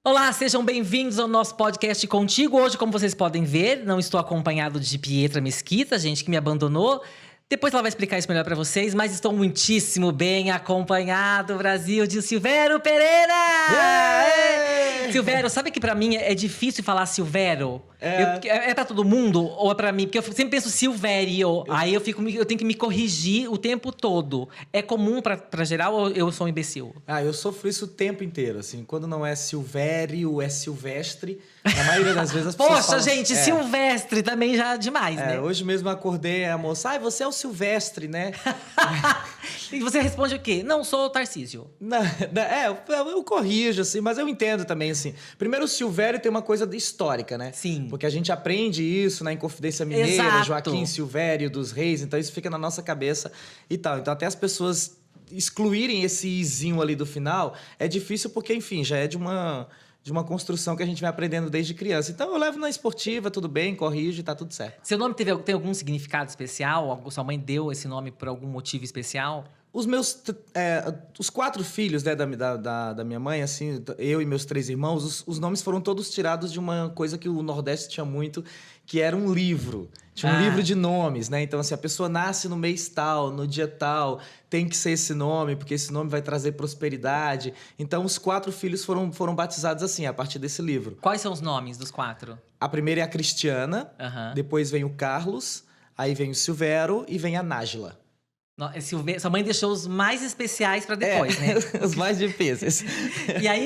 Olá, sejam bem-vindos ao nosso podcast Contigo. Hoje, como vocês podem ver, não estou acompanhado de Pietra Mesquita, gente que me abandonou. Depois ela vai explicar isso melhor pra vocês, mas estou muitíssimo bem acompanhado, Brasil, de Silvério Pereira! Yeah! Silvério, sabe que pra mim é difícil falar Silvério? É pra todo mundo ou é pra mim? Porque eu sempre penso Silvério, aí eu tenho que me corrigir o tempo todo. É comum pra geral ou eu sou um imbecil? Eu sofro isso o tempo inteiro, assim. Quando não é Silvério, é Silvestre. Na maioria das vezes as pessoas Poxa, falam, gente, Silvestre também já é demais, né? Hoje mesmo eu acordei, a moça, você é o Silvestre, né? E você responde o quê? Não, sou o Tarcísio. Eu corrijo, assim, mas eu entendo também, assim. Primeiro, o Silvério tem uma coisa histórica, né? Sim. Porque a gente aprende isso na Inconfidência Mineira, Exato. Joaquim Silvério dos Reis, então isso fica na nossa cabeça e tal. Então até as pessoas excluírem esse izinho ali do final é difícil porque, enfim, já é de uma construção que a gente vai aprendendo desde criança. Então eu levo na esportiva, tudo bem, corrijo e tá tudo certo. Seu nome tem algum significado especial? Sua mãe deu esse nome por algum motivo especial? Os 4 filhos, né, da minha mãe, assim, eu e meus 3 irmãos, os nomes foram todos tirados de uma coisa que o Nordeste tinha muito, que era um livro. Tinha um livro de nomes, né? Então, assim, a pessoa nasce no mês tal, no dia tal, tem que ser esse nome, porque esse nome vai trazer prosperidade. Então, os 4 filhos foram batizados assim, a partir desse livro. Quais são os nomes dos 4? A primeira é a Cristiana, depois vem o Carlos, aí vem o Silvério e vem a Nájila. Sua mãe deixou os mais especiais pra depois, né? Os mais difíceis.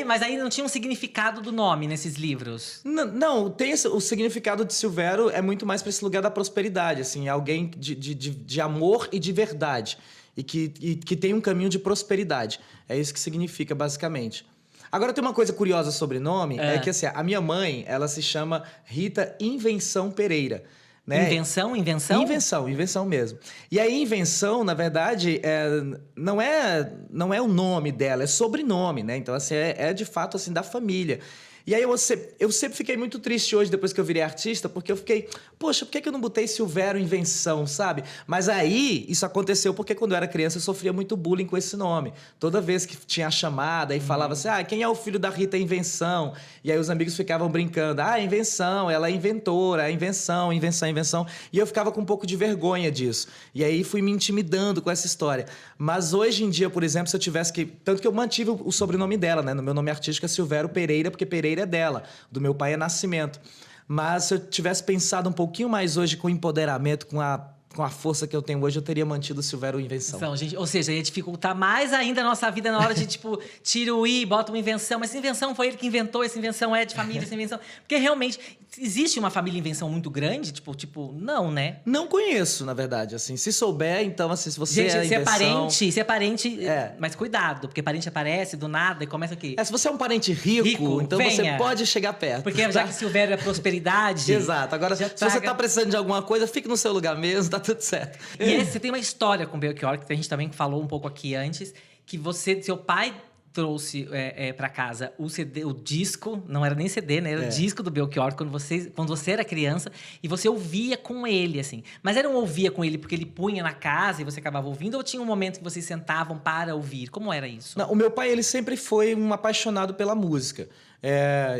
Mas aí não tinha um significado do nome nesses livros? Não, tem o significado de Silvério é muito mais para esse lugar da prosperidade, assim, alguém de amor e de verdade, e que tem um caminho de prosperidade. É isso que significa, basicamente. Agora, tem uma coisa curiosa sobre nome, é que assim, a minha mãe, ela se chama Rita Invenção Pereira. Né? Invenção? Invenção mesmo. E a invenção, na verdade, não é o nome dela, é sobrenome, né? Então, assim, é de fato assim, da família. E aí eu sempre fiquei muito triste hoje, depois que eu virei artista, porque eu fiquei, poxa, por que eu não botei Silvério Invenção, sabe? Mas aí, isso aconteceu porque quando eu era criança eu sofria muito bullying com esse nome. Toda vez que tinha a chamada e falava assim, quem é o filho da Rita Invenção? E aí os amigos ficavam brincando, invenção, ela é inventora, invenção. E eu ficava com um pouco de vergonha disso. E aí fui me intimidando com essa história. Mas hoje em dia, por exemplo, se eu tivesse que... Tanto que eu mantive o sobrenome dela, né? No meu nome artístico é Silvério Pereira, porque Pereira é dela, do meu pai é Nascimento. Mas se eu tivesse pensado um pouquinho mais hoje com o empoderamento, com a força que eu tenho hoje, eu teria mantido o Silvério Invenção. Então, gente, ou seja, ia dificultar mais ainda a nossa vida na hora de, tipo, tira o I, bota uma invenção. Mas essa invenção foi ele que inventou, essa invenção é de família, essa invenção... Porque realmente, existe uma família invenção muito grande? Tipo, não, né? Não conheço, na verdade, assim. Se souber, então, assim, se você gente, é invenção... se é parente... Mas cuidado, porque parente aparece do nada e começa o quê? Se você é um parente rico então venha. Você pode chegar perto. Porque já que Silvério é prosperidade... Exato. Agora, se você tá precisando de alguma coisa, fique no seu lugar mesmo, tá tudo certo. E você tem uma história com o Belchior, que a gente também falou um pouco aqui antes, que seu pai trouxe pra casa o CD, o disco, não era nem CD, né? Era o disco do Belchior, quando você era criança, e você ouvia com ele, assim. Mas era um ouvia com ele porque ele punha na casa e você acabava ouvindo, ou tinha um momento que vocês sentavam para ouvir? Como era isso? Não, o meu pai, ele sempre foi um apaixonado pela música.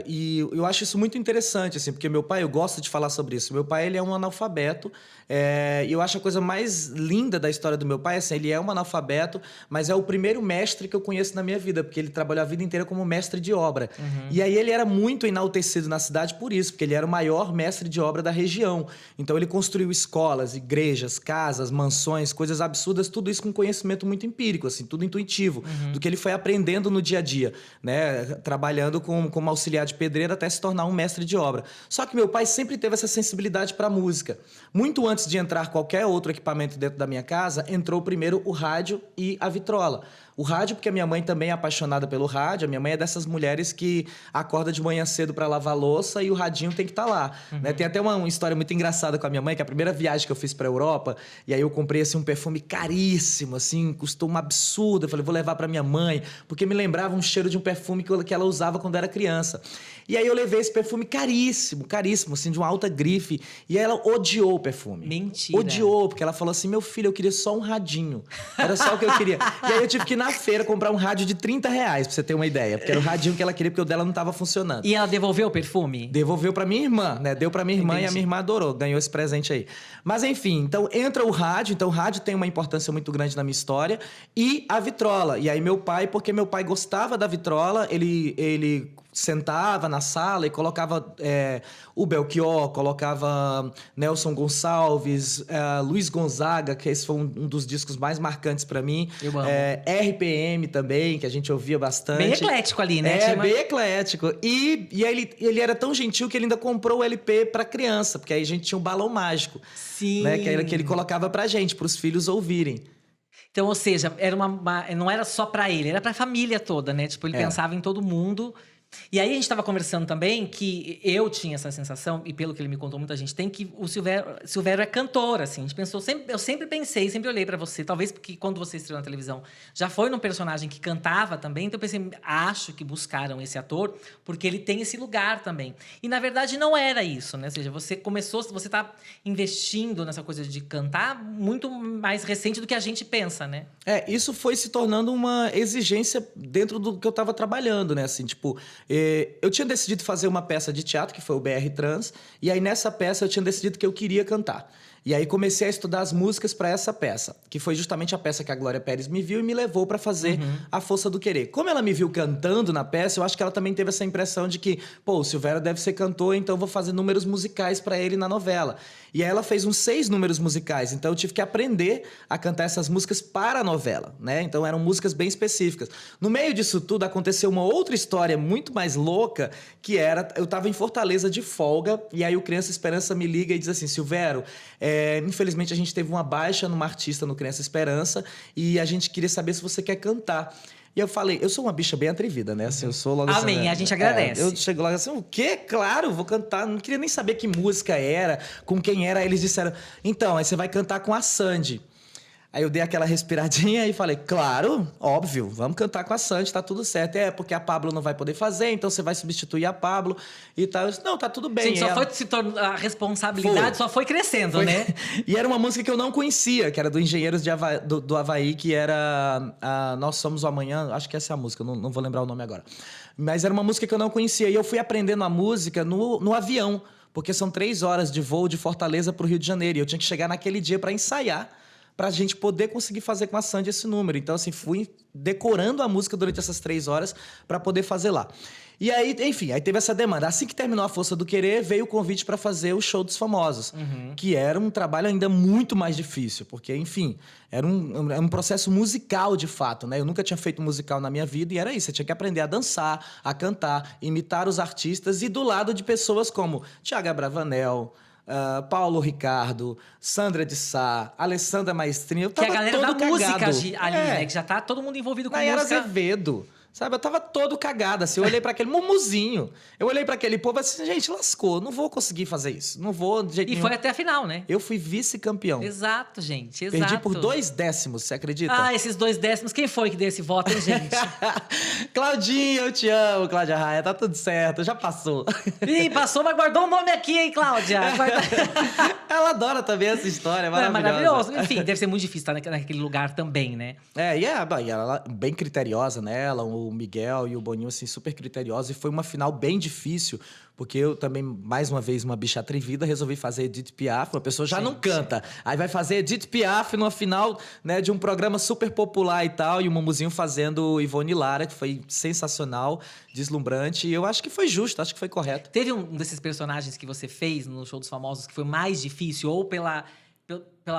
E eu acho isso muito interessante, assim, porque meu pai, eu gosto de falar sobre isso. Meu pai, ele é um analfabeto, e eu acho a coisa mais linda da história do meu pai, assim, ele é um analfabeto, mas é o primeiro mestre que eu conheço na minha vida, porque ele trabalhou a vida inteira como mestre de obra. E aí ele era muito enaltecido na cidade por isso, porque ele era o maior mestre de obra da região. Então ele construiu escolas, igrejas, casas, mansões, coisas absurdas, tudo isso com conhecimento muito empírico, assim, tudo intuitivo, do que ele foi aprendendo no dia a dia, né? Trabalhando como auxiliar de pedreiro até se tornar um mestre de obra. Só que meu pai sempre teve essa sensibilidade para a música. Muito antes de entrar qualquer outro equipamento dentro da minha casa, entrou primeiro o rádio e a vitrola. O rádio, porque a minha mãe também é apaixonada pelo rádio. A minha mãe é dessas mulheres que acorda de manhã cedo para lavar louça e o radinho tem que estar lá. Né? Tem até uma história muito engraçada com a minha mãe, que a primeira viagem que eu fiz para a Europa, e aí eu comprei assim, um perfume caríssimo, assim, custou um absurdo. Eu falei, vou levar para minha mãe, porque me lembrava um cheiro de um perfume que ela usava quando era criança. E aí eu levei esse perfume caríssimo, assim, de uma alta grife. E ela odiou o perfume. Mentira. Odiou, porque ela falou assim, meu filho, eu queria só um radinho. Era só o que eu queria. E aí eu tive que, na na feira comprar um rádio de R$30, pra você ter uma ideia. Porque era o radinho que ela queria, porque o dela não tava funcionando. E ela devolveu o perfume? Devolveu pra minha irmã, né? Deu pra minha irmã. Entendi. E a minha irmã adorou, ganhou esse presente aí. Mas enfim, então entra o rádio. Então o rádio tem uma importância muito grande na minha história. E a vitrola. E aí meu pai, porque meu pai gostava da vitrola, ele sentava na sala e colocava o Belchior, colocava Nelson Gonçalves, Luiz Gonzaga, que esse foi um dos discos mais marcantes pra mim. Eu amo. RPM também, que a gente ouvia bastante. Bem eclético ali, né? Bem eclético. E aí ele era tão gentil que ele ainda comprou o LP pra criança, porque aí a gente tinha um balão mágico. Sim. Né, que ele colocava pra gente, pros filhos ouvirem. Então, ou seja, era não era só pra ele, era pra família toda, né? Tipo, ele pensava em todo mundo. E aí a gente tava conversando também que eu tinha essa sensação, e pelo que ele me contou, muita gente tem, que o Silvério é cantor, assim. A gente pensou, eu sempre pensei, sempre olhei pra você, talvez porque quando você estreou na televisão, já foi num personagem que cantava também, então eu pensei, acho que buscaram esse ator, porque ele tem esse lugar também. E na verdade não era isso, né? Ou seja, você tá investindo nessa coisa de cantar muito mais recente do que a gente pensa, né? Isso foi se tornando uma exigência dentro do que eu tava trabalhando, né? Assim, tipo, eu tinha decidido fazer uma peça de teatro, que foi o BR Trans, e aí nessa peça eu tinha decidido que eu queria cantar. E aí comecei a estudar as músicas para essa peça, que foi justamente a peça que a Glória Pérez me viu e me levou para fazer A Força do Querer. Como ela me viu cantando na peça, eu acho que ela também teve essa impressão de que, pô, o Silvério deve ser cantor, então eu vou fazer números musicais para ele na novela. E aí ela fez uns 6 números musicais, então eu tive que aprender a cantar essas músicas para a novela, né? Então eram músicas bem específicas. No meio disso tudo aconteceu uma outra história muito mais louca, que era, eu tava em Fortaleza de folga, e aí o Criança Esperança me liga e diz assim, Silvério, infelizmente a gente teve uma baixa numa artista no Criança Esperança, e a gente queria saber se você quer cantar. E eu falei, eu sou uma bicha bem atrevida, né? Assim, eu sou logo assim, amém, a gente agradece. Eu chego logo assim, o quê? Claro, vou cantar. Não queria nem saber que música era, com quem era. Aí eles disseram, então, aí você vai cantar com a Sandy. Aí eu dei aquela respiradinha e falei, claro, óbvio, vamos cantar com a Sandy, tá tudo certo. Porque a Pablo não vai poder fazer, então você vai substituir a Pablo e tal. Eu disse, não, tá tudo bem. Sim, só foi se tornando, a responsabilidade só foi crescendo, né? E era uma música que eu não conhecia, que era do Engenheiros do Havaí, que era Nós Somos o Amanhã, acho que essa é a música, não vou lembrar o nome agora. Mas era uma música que eu não conhecia, e eu fui aprendendo a música no avião, porque são 3 horas de voo de Fortaleza pro Rio de Janeiro, e eu tinha que chegar naquele dia para ensaiar, pra gente poder conseguir fazer com a Sandy esse número. Então, assim, fui decorando a música durante essas 3 horas para poder fazer lá. E aí, enfim, aí teve essa demanda. Assim que terminou A Força do Querer, veio o convite para fazer o Show dos Famosos, que era um trabalho ainda muito mais difícil, porque, enfim, era um processo musical, de fato, né? Eu nunca tinha feito musical na minha vida e era isso. Você tinha que aprender a dançar, a cantar, imitar os artistas e do lado de pessoas como Thiago Abravanel, Paulo Ricardo, Sandra de Sá, Alessandra Maestrinha. Eu tava que a galera todo da música cagado. ali, né? Que já tá todo mundo envolvido com Nayara música. Azevedo. Sabe, eu tava todo cagado, assim, eu olhei para aquele mumuzinho, eu olhei para aquele povo assim, gente, lascou, não vou conseguir fazer isso, não vou de jeito nenhum. Foi até a final, né? Eu fui vice-campeão. Exato, gente, exato. Perdi por 2 décimos, você acredita? Esses 2 décimos, quem foi que deu esse voto, hein, gente? Claudinha, eu te amo, Cláudia Raia, tá tudo certo, já passou. Ih, passou, mas guardou o nome aqui, hein, Cláudia? Ela adora também essa história, é maravilhoso. Enfim, deve ser muito difícil estar naquele lugar também, né? E ela bem criteriosa, né? Ela, o Miguel e o Boninho, assim, super criteriosos. E foi uma final bem difícil, porque eu também, mais uma vez, uma bicha atrevida, resolvi fazer Edith Piaf. Uma pessoa já não canta. Aí vai fazer Edith Piaf numa final, né, de um programa super popular e tal. E o Mumuzinho fazendo Ivone Lara, que foi sensacional, deslumbrante. E eu acho que foi justo, acho que foi correto. Teve um desses personagens que você fez no Show dos Famosos que foi mais difícil? Ou pela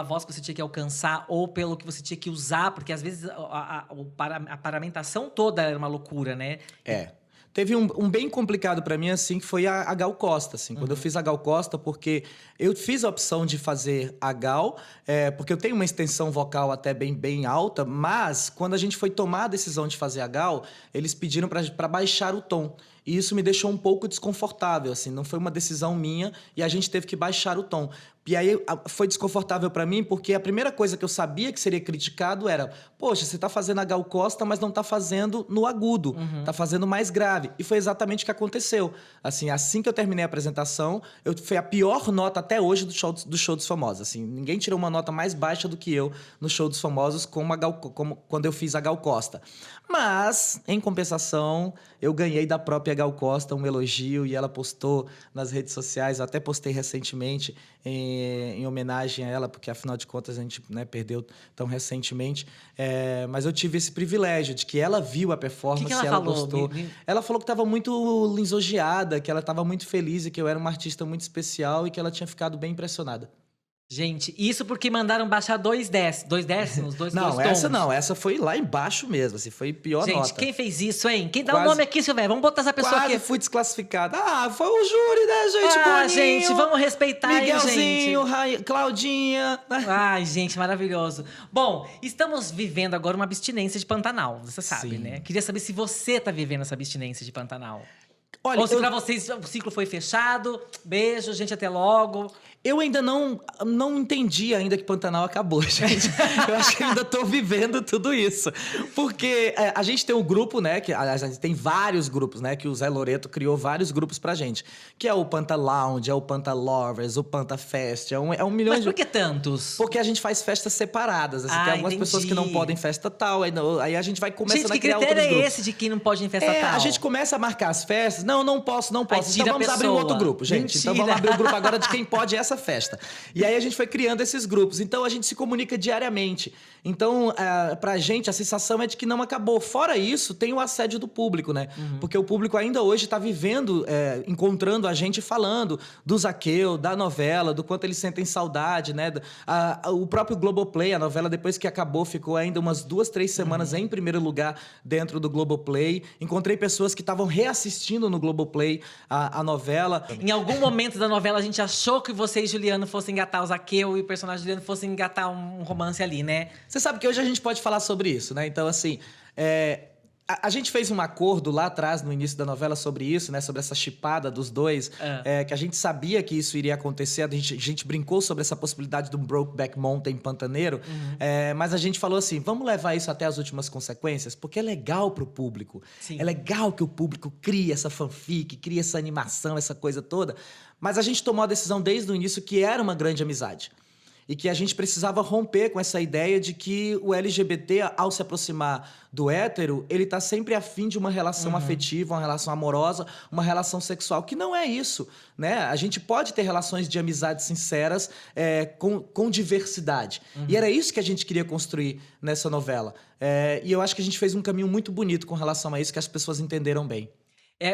voz que você tinha que alcançar, ou pelo que você tinha que usar, porque às vezes a paramentação toda era uma loucura, né? Teve um bem complicado para mim, assim, que foi a Gal Costa, assim. Quando eu fiz a Gal Costa, porque eu fiz a opção de fazer a Gal, porque eu tenho uma extensão vocal até bem alta, mas quando a gente foi tomar a decisão de fazer a Gal, eles pediram para baixar o tom. E isso me deixou um pouco desconfortável, assim. Não foi uma decisão minha e a gente teve que baixar o tom. E aí foi desconfortável para mim, porque a primeira coisa que eu sabia que seria criticado era: poxa, você tá fazendo a Gal Costa, mas não tá fazendo no agudo, tá fazendo mais grave. E foi exatamente o que aconteceu. Assim que eu terminei a apresentação, foi a pior nota até hoje do show dos Famosos. Assim, ninguém tirou uma nota mais baixa do que eu no show dos Famosos como quando eu fiz a Gal Costa. Mas, em compensação, eu ganhei da própria Gal Costa um elogio e ela postou nas redes sociais. Eu até postei recentemente em homenagem a ela, porque afinal de contas a gente, né, perdeu tão recentemente. Mas eu tive esse privilégio de que ela viu a performance, que ela ela falou? gostou. Ela falou que estava muito lisonjeada, que ela estava muito feliz e que eu era uma artista muito especial e que ela tinha ficado bem impressionada. Gente, isso porque mandaram baixar 2 décimos, dois Não, tons. essa não. Essa foi lá embaixo mesmo, assim, foi pior Gente, nota. quem fez isso, hein? Quem dá o Quase- nome aqui, Silvério? Vamos botar essa pessoa Quase aqui. fui desclassificada. Foi o júri, né, gente? Ah, Boninho, gente, vamos respeitar, hein, Miguelzinho, gente? Claudinha. Ai, gente, maravilhoso. Bom, estamos vivendo agora uma abstinência de Pantanal, você sabe, Sim. né? Queria saber se você tá vivendo essa abstinência de Pantanal. Olha, Ou se pra vocês o ciclo foi fechado. Beijo, gente, até logo. eu ainda não entendi ainda que Pantanal acabou, gente. Eu acho que ainda tô vivendo tudo isso. Porque a gente tem um grupo, né? A gente tem vários grupos, né? Que o Zé Loreto criou vários grupos pra gente. Que é o Panta Lounge, é o Panta Lovers, o Panta Fest. É um milhão Mas de... por que tantos? Porque a gente faz festas separadas. Assim, tem algumas pessoas que não entendi. podem festa tal. Aí a gente vai começando Gente, a que criar critério outros é grupos. esse de quem não pode ir em festa tal? A gente começa a marcar as festas. Não posso. Aí tira Então vamos a abrir um outro pessoa. grupo, gente. Então Mentira. vamos abrir o grupo agora de quem pode essa festa. E aí a gente foi criando esses grupos. Então a gente se comunica diariamente. Então, pra gente, a sensação é de que não acabou. Fora isso, tem o assédio do público, né? Porque o público ainda hoje tá vivendo, encontrando a gente falando do Zaqueu, da novela, do quanto eles sentem saudade, né? O próprio Globoplay, a novela, depois que acabou, ficou ainda umas 2, 3 semanas em primeiro lugar dentro do Globoplay. Encontrei pessoas que estavam reassistindo no Globoplay a novela. Em algum momento da novela, a gente achou que você e Juliano fossem engatar o Zaqueu e o personagem Juliano fossem engatar um romance ali, né? Você sabe que hoje a gente pode falar sobre isso, né? Então, assim, a gente fez um acordo lá atrás, no início da novela, sobre isso, né? Sobre essa chipada dos dois, que a gente sabia que isso iria acontecer. A gente brincou sobre essa possibilidade de um Brokeback Mountain pantaneiro, mas a gente falou assim, vamos levar isso até as últimas consequências, porque é legal pro público. Sim. É legal que o público crie essa fanfic, crie essa animação, essa coisa toda. Mas a gente tomou a decisão desde o início que era uma grande amizade. E que a gente precisava romper com essa ideia de que o LGBT, ao se aproximar do hétero, ele tá sempre afim de uma relação afetiva, uma relação amorosa, uma relação sexual, que não é isso, né? A gente pode ter relações de amizade sinceras com diversidade. E era isso que a gente queria construir nessa novela. E eu acho que a gente fez um caminho muito bonito com relação a isso, que as pessoas entenderam bem.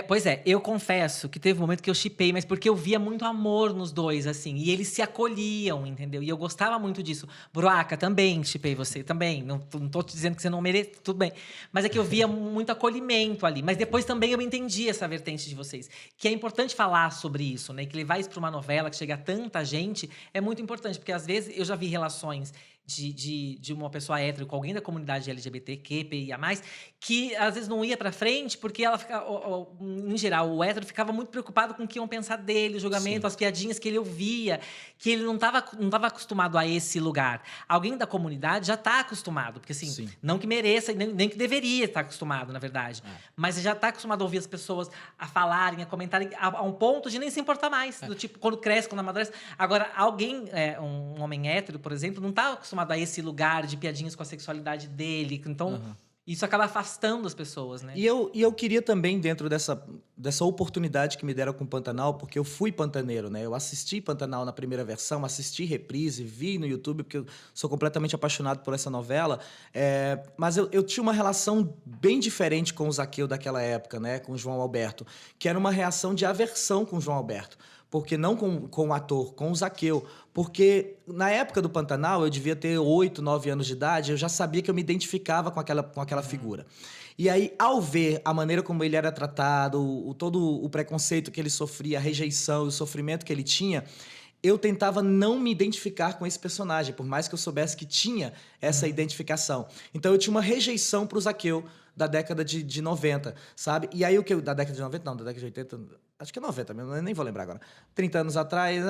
Pois é, eu confesso que teve um momento que eu shippei, mas porque eu via muito amor nos dois, assim. E eles se acolhiam, entendeu? E eu gostava muito disso. Bruaca, também shippei você, também. Não tô te dizendo que você não merece, tudo bem. Mas é que eu via muito acolhimento ali. Mas depois também eu entendi essa vertente de vocês. Que é importante falar sobre isso, né? Que levar isso pra uma novela que chega a tanta gente é muito importante. Porque às vezes eu já vi relações de uma pessoa hétero com alguém da comunidade LGBTQIA+, que às vezes não ia pra frente porque ela ficava, em geral, o hétero ficava muito preocupado com o que iam pensar dele, o julgamento, Sim. as piadinhas que ele ouvia, que ele não tava acostumado a esse lugar. Alguém da comunidade já tá acostumado, porque assim, Sim. não que mereça, nem que deveria estar acostumado, na verdade, mas já tá acostumado a ouvir as pessoas a falarem, a comentarem, a um ponto de nem se importar mais, do tipo, quando cresce, quando amadurece. Agora, alguém, um homem hétero, por exemplo, não tá acostumado a esse lugar de piadinhas com a sexualidade dele. Então, isso acaba afastando as pessoas, né? E eu queria também, dentro dessa oportunidade que me deram com Pantanal, porque eu fui pantaneiro, né? Eu assisti Pantanal na primeira versão, assisti reprise, vi no YouTube, porque eu sou completamente apaixonado por essa novela. Mas eu tinha uma relação bem diferente com o Zaqueu daquela época, né? Com o João Alberto, que era uma reação de aversão com o João Alberto. Porque não com o ator, com o Zaqueu. Porque na época do Pantanal, eu devia ter 8, 9 anos de idade, eu já sabia que eu me identificava com aquela figura. E aí, ao ver a maneira como ele era tratado, todo o preconceito que ele sofria, a rejeição, o sofrimento que ele tinha, eu tentava não me identificar com esse personagem, por mais que eu soubesse que tinha essa identificação. Então eu tinha uma rejeição pro Zaqueu da década de 90, sabe? E aí o que da década de 90, não, da década de 80, acho que é 90 mesmo, eu nem vou lembrar agora. 30 anos atrás...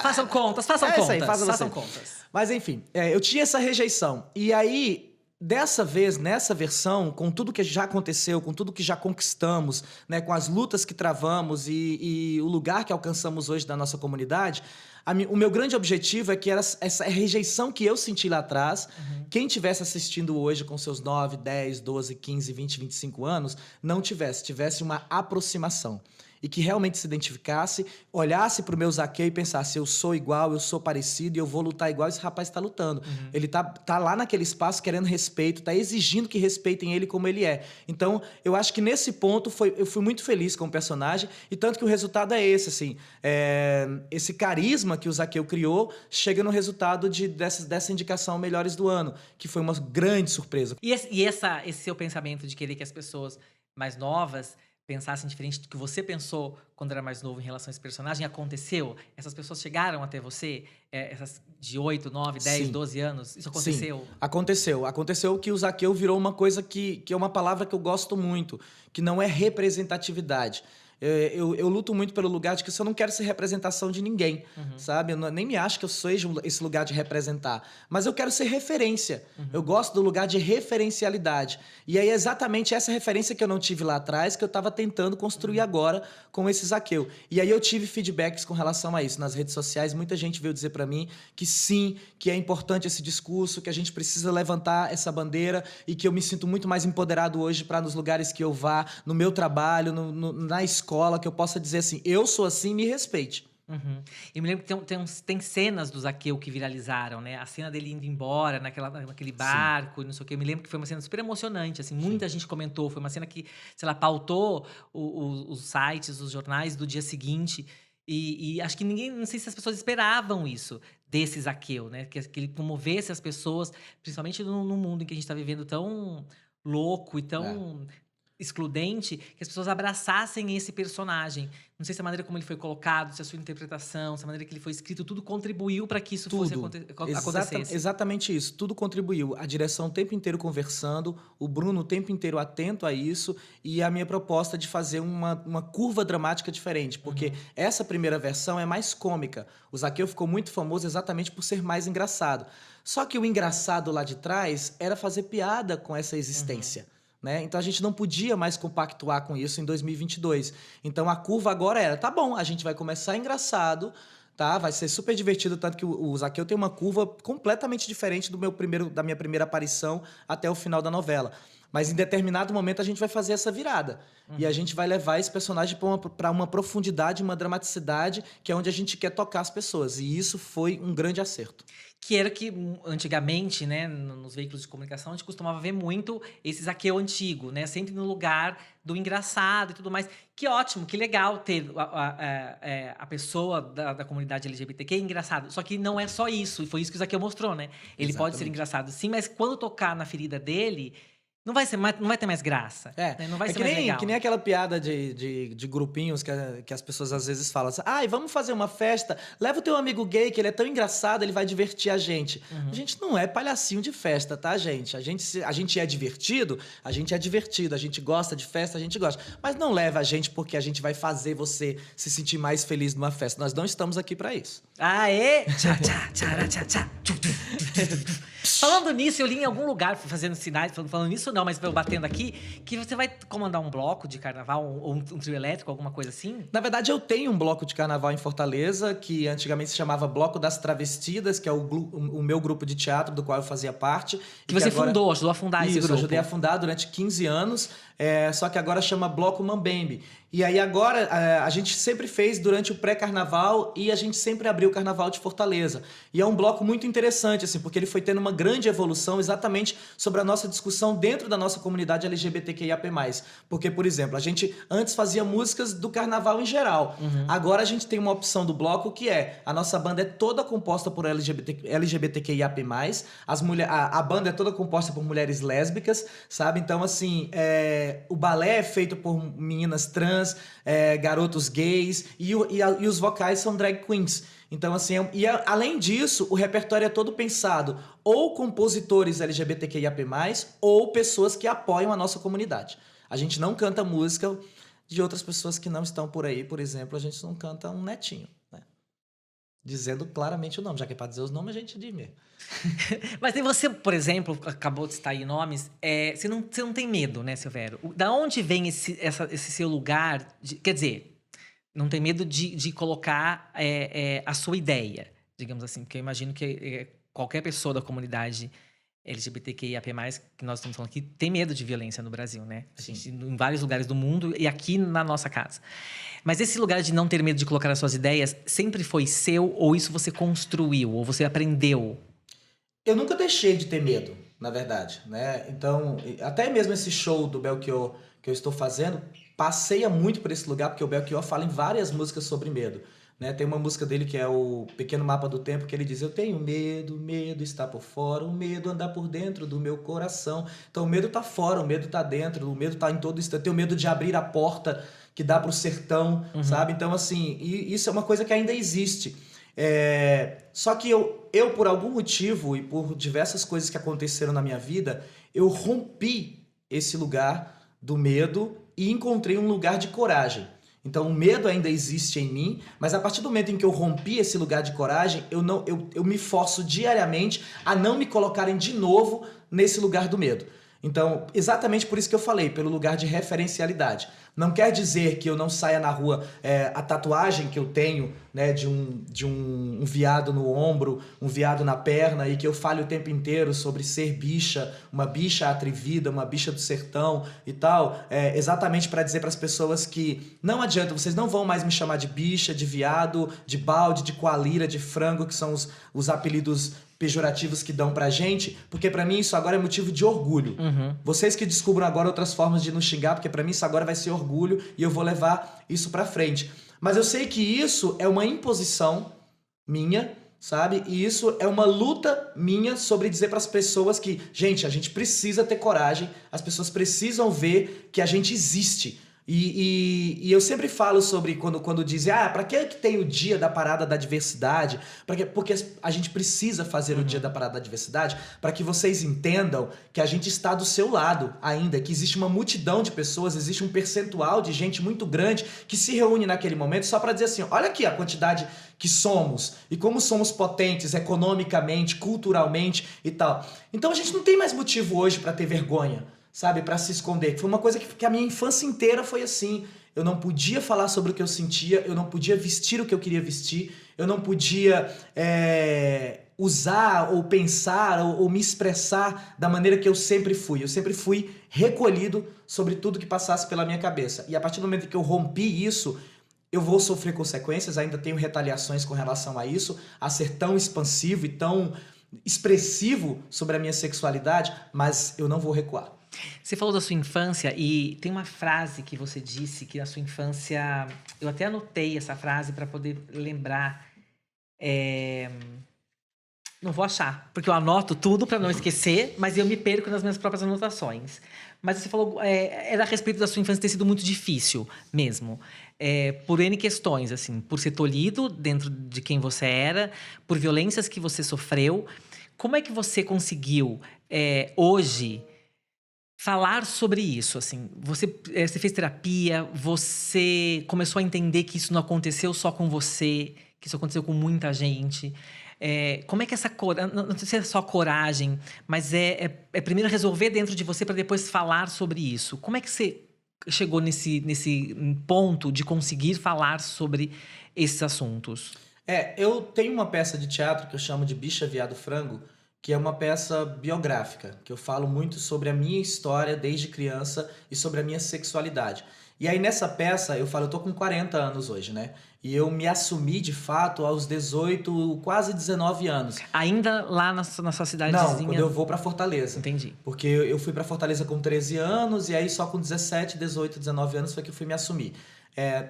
Façam contas, isso aí, façam contas. Mas enfim, eu tinha essa rejeição. E aí, dessa vez, nessa versão, com tudo que já aconteceu, com tudo que já conquistamos, né, com as lutas que travamos e o lugar que alcançamos hoje da nossa comunidade, o meu grande objetivo é que era essa rejeição que eu senti lá atrás, quem estivesse assistindo hoje com seus 9, 10, 12, 15, 20, 25 anos, não tivesse uma aproximação. E que realmente se identificasse, olhasse pro meu Zaqueu e pensasse, eu sou igual, eu sou parecido e eu vou lutar igual esse rapaz está lutando. Ele tá lá naquele espaço querendo respeito, tá exigindo que respeitem ele como ele é. Então, eu acho que nesse ponto eu fui muito feliz com o personagem, e tanto que o resultado é esse, assim. Esse carisma que o Zaqueu criou chega no resultado dessa indicação Melhores do Ano, que foi uma grande surpresa. E esse seu pensamento de querer que as pessoas mais novas pensassem diferente do que você pensou quando era mais novo em relação a esse personagem, aconteceu? Essas pessoas chegaram até você? Essas de 8, 9, 10, Sim. 12 anos? Isso aconteceu? Sim, aconteceu. Aconteceu que o Zaqueu virou uma coisa que é uma palavra que eu gosto muito, que não é representatividade. Eu luto muito pelo lugar de que eu não quero ser representação de ninguém, sabe? Nem me acho que eu seja esse lugar de representar, mas eu quero ser referência. Eu gosto do lugar de referencialidade. E aí é exatamente essa referência que eu não tive lá atrás que eu estava tentando construir agora com esse Zaqueu. E aí eu tive feedbacks com relação a isso. Nas redes sociais, muita gente veio dizer para mim que sim, que é importante esse discurso, que a gente precisa levantar essa bandeira e que eu me sinto muito mais empoderado hoje para nos lugares que eu vá, no meu trabalho, na escola, que eu possa dizer assim, eu sou assim, me respeite. Eu me lembro que tem cenas do Zaqueu que viralizaram, né? A cena dele indo embora naquele barco, não sei o quê. Eu me lembro que foi uma cena super emocionante, assim. Muita gente comentou. Foi uma cena que, sei lá, pautou os sites, os jornais do dia seguinte. E acho que ninguém... Não sei se as pessoas esperavam isso desse Zaqueu, né? Que ele comovesse as pessoas, principalmente no mundo em que a gente está vivendo tão louco e tão... excludente, que as pessoas abraçassem esse personagem. Não sei se a maneira como ele foi colocado, se a sua interpretação, se a maneira que ele foi escrito, tudo contribuiu para que isso fosse acontecesse. Exatamente isso, tudo contribuiu. A direção o tempo inteiro conversando, o Bruno o tempo inteiro atento a isso, e a minha proposta de fazer uma curva dramática diferente, porque essa primeira versão é mais cômica. O Zaqueu ficou muito famoso exatamente por ser mais engraçado. Só que o engraçado lá de trás era fazer piada com essa existência. Né? Então a gente não podia mais compactuar com isso em 2022. Então a curva agora era, tá bom, a gente vai começar engraçado, tá? Vai ser super divertido, tanto que o Zaqueu tem uma curva completamente diferente da minha primeira aparição até o final da novela. Mas em determinado momento a gente vai fazer essa virada. E a gente vai levar esse personagem para uma profundidade, uma dramaticidade, que é onde a gente quer tocar as pessoas. E isso foi um grande acerto. Que era que antigamente, né, nos veículos de comunicação, a gente costumava ver muito esse Zaqueu antigo, né? Sempre no lugar do engraçado e tudo mais. Que ótimo, que legal ter a pessoa da comunidade LGBTQ engraçado. Só que não é só isso, e foi isso que o Zaqueu mostrou, né? Ele pode ser engraçado sim, mas quando tocar na ferida dele... Não vai ter mais graça. Né? Não vai ser mais legal. Que nem aquela piada de grupinhos que as pessoas às vezes falam assim, vamos fazer uma festa, leva o teu amigo gay, que ele é tão engraçado, ele vai divertir a gente. A gente não é palhacinho de festa, tá, gente? A gente é divertido, a gente gosta de festa, a gente gosta. Mas não leva a gente porque a gente vai fazer você se sentir mais feliz numa festa. Nós não estamos aqui pra isso. Aê! Tchá, tchá, tchá, tchá, tchá. Falando nisso, eu li em algum lugar, fazendo sinais, falando nisso não, mas eu batendo aqui, que você vai comandar um bloco de carnaval, ou um trio elétrico, alguma coisa assim? Na verdade, eu tenho um bloco de carnaval em Fortaleza, que antigamente se chamava Bloco das Travestidas, que é o meu grupo de teatro, do qual eu fazia parte. Que você fundou, ajudou a fundar esse grupo. Isso, ajudei a fundar durante 15 anos, só que agora chama Bloco Mambembe. E aí agora, a gente sempre fez durante o pré-carnaval e a gente sempre abriu o Carnaval de Fortaleza. E é um bloco muito interessante, assim, porque ele foi tendo uma grande evolução exatamente sobre a nossa discussão dentro da nossa comunidade LGBTQIAP+. Porque, por exemplo, a gente antes fazia músicas do carnaval em geral. Agora a gente tem uma opção do bloco que a nossa banda é toda composta por LGBTQIAP+. A banda é toda composta por mulheres lésbicas, sabe? Então, assim, o balé é feito por meninas trans, garotos gays, e os vocais são drag queens. Então, assim, além disso, o repertório é todo pensado ou compositores LGBTQIAP+, ou pessoas que apoiam a nossa comunidade. A gente não canta música de outras pessoas que não estão por aí. Por exemplo, a gente não canta um netinho, né? Dizendo claramente o nome, já que é para dizer os nomes, a gente diz mesmo. Mas e você, por exemplo, acabou de citar aí nomes, você não tem medo, né, Silvério? Da onde vem esse seu lugar? Quer dizer, não tem medo de colocar a sua ideia, digamos assim, porque eu imagino que qualquer pessoa da comunidade LGBTQIAP+, que nós estamos falando aqui, tem medo de violência no Brasil, né? A gente, em vários lugares do mundo e aqui na nossa casa. Mas esse lugar de não ter medo de colocar as suas ideias sempre foi seu, ou isso você construiu, ou você aprendeu? Eu nunca deixei de ter medo, na verdade, né? Então, até mesmo esse show do Belchior que eu estou fazendo, passeia muito por esse lugar, porque o Belchior fala em várias músicas sobre medo, né? Tem uma música dele que é o Pequeno Mapa do Tempo, que ele diz: eu tenho medo, o medo está por fora, o medo anda por dentro do meu coração. Então, o medo tá fora, o medo tá dentro, o medo tá em todo instante. Eu tenho medo de abrir a porta que dá pro sertão, sabe? Então, assim, isso é uma coisa que ainda existe. Só que eu, por algum motivo e por diversas coisas que aconteceram na minha vida, eu rompi esse lugar do medo e encontrei um lugar de coragem. Então o medo ainda existe em mim, mas a partir do momento em que eu rompi esse lugar de coragem, eu me forço diariamente a não me colocarem de novo nesse lugar do medo. Então, exatamente por isso que eu falei, pelo lugar de referencialidade. Não quer dizer que eu não saia na rua, a tatuagem que eu tenho, né, de um veado no ombro, um veado na perna, e que eu fale o tempo inteiro sobre ser bicha, uma bicha atrevida, uma bicha do sertão e tal, exatamente para dizer para as pessoas que não adianta, vocês não vão mais me chamar de bicha, de viado, de balde, de coalira, de frango, que são os apelidos pejorativos que dão pra gente, porque pra mim isso agora é motivo de orgulho. Vocês que descubram agora outras formas de nos xingar, porque pra mim isso agora vai ser orgulho e eu vou levar isso pra frente. Mas eu sei que isso é uma imposição minha, sabe? E isso é uma luta minha sobre dizer pras pessoas que, gente, a gente precisa ter coragem, as pessoas precisam ver que a gente existe. E eu sempre falo sobre quando dizem, pra que tem o dia da parada da diversidade? Porque a gente precisa fazer o dia da parada da diversidade para que vocês entendam que a gente está do seu lado ainda, que existe uma multidão de pessoas, existe um percentual de gente muito grande que se reúne naquele momento só para dizer assim, olha aqui a quantidade que somos e como somos potentes economicamente, culturalmente e tal. Então a gente não tem mais motivo hoje para ter vergonha, sabe, para se esconder. Foi uma coisa que a minha infância inteira foi assim. Eu não podia falar sobre o que eu sentia, eu não podia vestir o que eu queria vestir, eu não podia usar ou pensar ou me expressar da maneira que eu sempre fui. Eu sempre fui recolhido sobre tudo que passasse pela minha cabeça. E a partir do momento que eu rompi isso, eu vou sofrer consequências, ainda tenho retaliações com relação a isso, a ser tão expansivo e tão expressivo sobre a minha sexualidade, mas eu não vou recuar. Você falou da sua infância e tem uma frase que você disse que na sua infância... Eu até anotei essa frase para poder lembrar. Não vou achar, porque eu anoto tudo para não esquecer, mas eu me perco nas minhas próprias anotações. Mas você falou... era a respeito da sua infância ter sido muito difícil mesmo. Por N questões, assim. Por ser tolhido dentro de quem você era, por violências que você sofreu. Como é que você conseguiu, hoje... falar sobre isso, assim, você fez terapia, você começou a entender que isso não aconteceu só com você, que isso aconteceu com muita gente. Como é que essa coragem, não sei se é só coragem, mas primeiro resolver dentro de você para depois falar sobre isso. Como é que você chegou nesse ponto de conseguir falar sobre esses assuntos? Eu tenho uma peça de teatro que eu chamo de Bicha, Viado, Frango, que é uma peça biográfica, que eu falo muito sobre a minha história desde criança e sobre a minha sexualidade. E aí nessa peça eu falo, eu tô com 40 anos hoje, né? E eu me assumi de fato aos 18, quase 19 anos. Ainda lá na sua cidadezinha? Não, quando eu vou pra Fortaleza. Entendi. Porque eu fui pra Fortaleza com 13 anos e aí só com 17, 18, 19 anos foi que eu fui me assumir.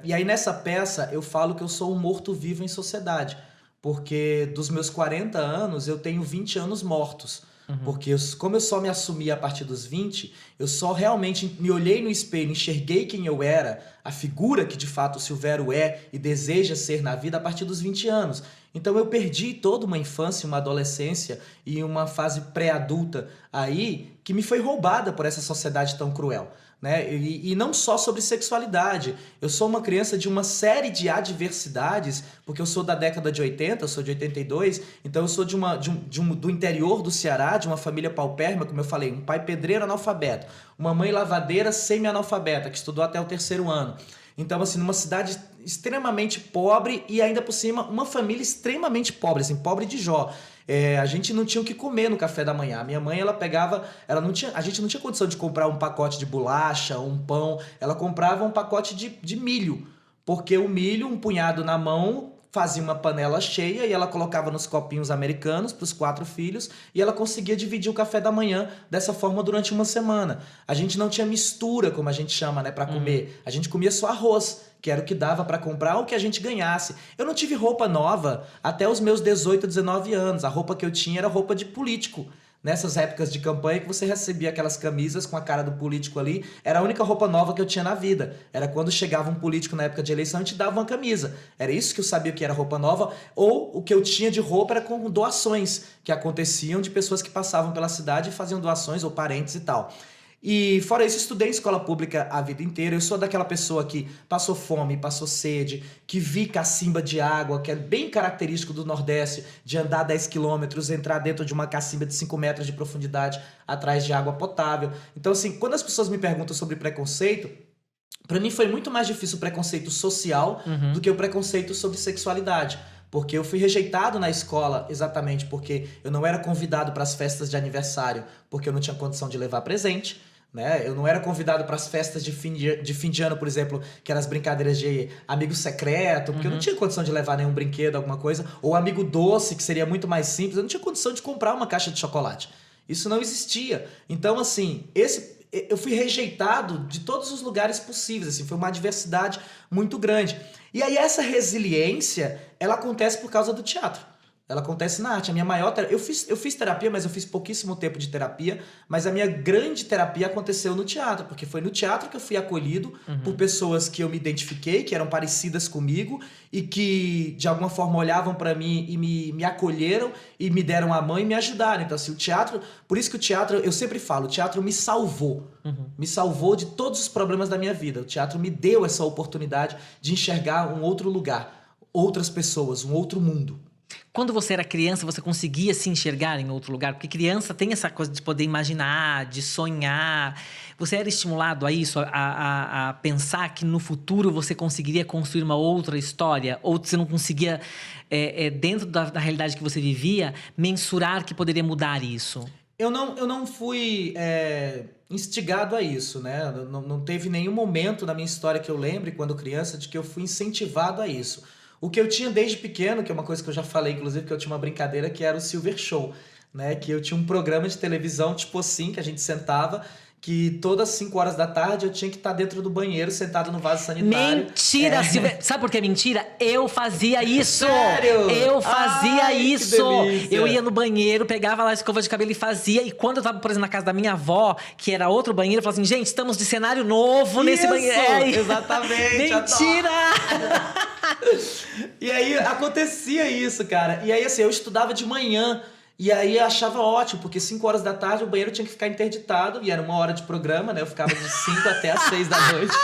E aí nessa peça eu falo que eu sou um morto-vivo em sociedade. Porque dos meus 40 anos, eu tenho 20 anos mortos. Porque como eu só me assumi a partir dos 20, eu só realmente me olhei no espelho, enxerguei quem eu era, a figura que de fato o Silvério é e deseja ser na vida a partir dos 20 anos. Então eu perdi toda uma infância, uma adolescência e uma fase pré-adulta aí que me foi roubada por essa sociedade tão cruel. Né? E não só sobre sexualidade. Eu sou uma criança de uma série de adversidades, porque eu sou da década de 80, eu sou de 82, então eu sou do interior do Ceará, de uma família paupérrima, como eu falei, um pai pedreiro analfabeto, uma mãe lavadeira semi-analfabeta, que estudou até o 3º ano. Então, assim, numa cidade extremamente pobre e ainda por cima uma família extremamente pobre, assim, pobre de Jó. A gente não tinha o que comer no café da manhã. A minha mãe, ela pegava, a gente não tinha condição de comprar um pacote de bolacha, um pão. Ela comprava um pacote de milho, porque o milho, um punhado na mão, fazia uma panela cheia e ela colocava nos copinhos americanos para os 4 filhos e ela conseguia dividir o café da manhã dessa forma durante uma semana. A gente não tinha mistura, como a gente chama, né, para comer. A gente comia só arroz, que era o que dava para comprar ou que a gente ganhasse. Eu não tive roupa nova até os meus 18, 19 anos. A roupa que eu tinha era roupa de político. Nessas épocas de campanha que você recebia aquelas camisas com a cara do político ali, era a única roupa nova que eu tinha na vida. Era quando chegava um político na época de eleição e te dava uma camisa. Era isso que eu sabia que era roupa nova, ou o que eu tinha de roupa era com doações que aconteciam de pessoas que passavam pela cidade e faziam doações ou parentes e tal. E fora isso, estudei em escola pública a vida inteira. Eu sou daquela pessoa que passou fome, passou sede, que vi cacimba de água, que é bem característico do Nordeste, de andar 10 quilômetros, entrar dentro de uma cacimba de 5 metros de profundidade atrás de água potável. Então, assim, quando as pessoas me perguntam sobre preconceito, para mim foi muito mais difícil o preconceito social do que o preconceito sobre sexualidade. Porque eu fui rejeitado na escola exatamente porque eu não era convidado para as festas de aniversário, porque eu não tinha condição de levar presente. Né? Eu não era convidado para as festas de fim de ano, por exemplo, que eram as brincadeiras de amigo secreto, porque eu não tinha condição de levar nenhum brinquedo, alguma coisa, ou amigo doce, que seria muito mais simples. Eu não tinha condição de comprar uma caixa de chocolate. Isso não existia. Então, assim, eu fui rejeitado de todos os lugares possíveis, assim, foi uma adversidade muito grande. E aí essa resiliência, ela acontece por causa do teatro. Ela acontece na arte. A minha maior eu fiz terapia, mas eu fiz pouquíssimo tempo de terapia. Mas a minha grande terapia aconteceu no teatro, porque foi no teatro que eu fui acolhido por pessoas que eu me identifiquei, que eram parecidas comigo e que de alguma forma olhavam para mim e me acolheram e me deram a mão e me ajudaram. Então, assim, o teatro, por isso que o teatro, eu sempre falo, o teatro me salvou. Me salvou de todos os problemas da minha vida. O teatro me deu essa oportunidade de enxergar um outro lugar, outras pessoas, um outro mundo. Quando você era criança, você conseguia se enxergar em outro lugar? Porque criança tem essa coisa de poder imaginar, de sonhar. Você era estimulado a isso, a pensar que no futuro você conseguiria construir uma outra história? Ou você não conseguia, dentro da realidade que você vivia, mensurar que poderia mudar isso? Eu não fui instigado a isso, né? Não teve nenhum momento na minha história que eu lembre, quando criança, de que eu fui incentivado a isso. O que eu tinha desde pequeno, que é uma coisa que eu já falei, inclusive, que eu tinha uma brincadeira, que era o Silver Show, né? Que eu tinha um programa de televisão, tipo assim, que a gente sentava, que todas as 5 horas da tarde eu tinha que estar dentro do banheiro, sentado no vaso sanitário. Mentira! Sabe por que mentira? Eu fazia isso! Sério? Eu fazia isso! Que delícia. Eu ia no banheiro, pegava lá a escova de cabelo e fazia. E quando eu tava, por exemplo, na casa da minha avó, que era outro banheiro, eu falava assim, gente, estamos de cenário novo nesse banheiro. Exatamente! Mentira! E aí acontecia isso, cara. E aí, assim, eu estudava de manhã. E aí eu achava ótimo, porque 5 horas da tarde o banheiro tinha que ficar interditado. E era 1 hora de programa, né? Eu ficava de 5 até as 6 da noite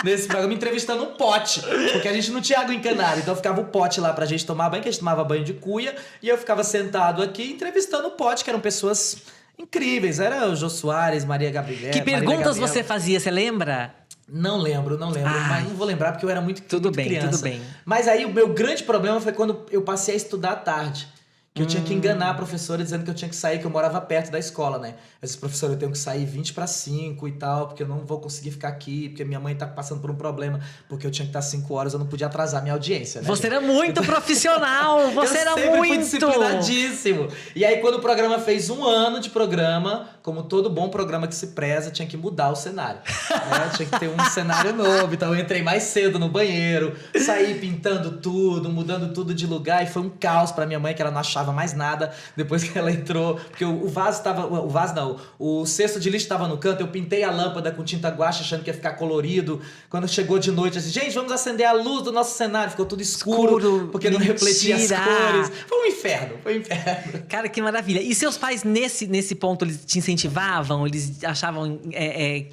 nesse programa entrevistando um pote. Porque a gente não tinha água encanada. Então ficava o pote lá pra gente tomar banho, que a gente tomava banho de cuia. E eu ficava sentado aqui entrevistando o pote, que eram pessoas incríveis. Era o Jô Soares, Maria Gabriela. Que perguntas você fazia, você lembra? Não lembro, mas não vou lembrar porque eu era muito criança. Tudo bem. Mas aí o meu grande problema foi quando eu passei a estudar à tarde. Que eu tinha que enganar a professora dizendo que eu tinha que sair, que eu morava perto da escola, né? Essa professora, eu tenho que sair 20 para 5 e tal, porque eu não vou conseguir ficar aqui, porque minha mãe tá passando por um problema, porque eu tinha que estar 5 horas, eu não podia atrasar minha audiência, né? Você era muito profissional, você era muito! Fui disciplinadíssimo. E aí, quando o programa fez 1 ano de programa, como todo bom programa que se preza, tinha que mudar o cenário. Né? Tinha que ter um cenário novo, então eu entrei mais cedo no banheiro, saí pintando tudo, mudando tudo de lugar, e foi um caos pra minha mãe, que ela não achava achava mais nada depois que ela entrou. Porque o vaso tava... O vaso não. O cesto de lixo tava no canto. Eu pintei a lâmpada com tinta guache achando que ia ficar colorido. Quando chegou de noite, assim, gente, vamos acender a luz do nosso cenário. Ficou tudo escuro porque não refletia as cores. Foi um inferno, foi um inferno. Cara, que maravilha. E seus pais, nesse ponto, eles te incentivavam? Eles achavam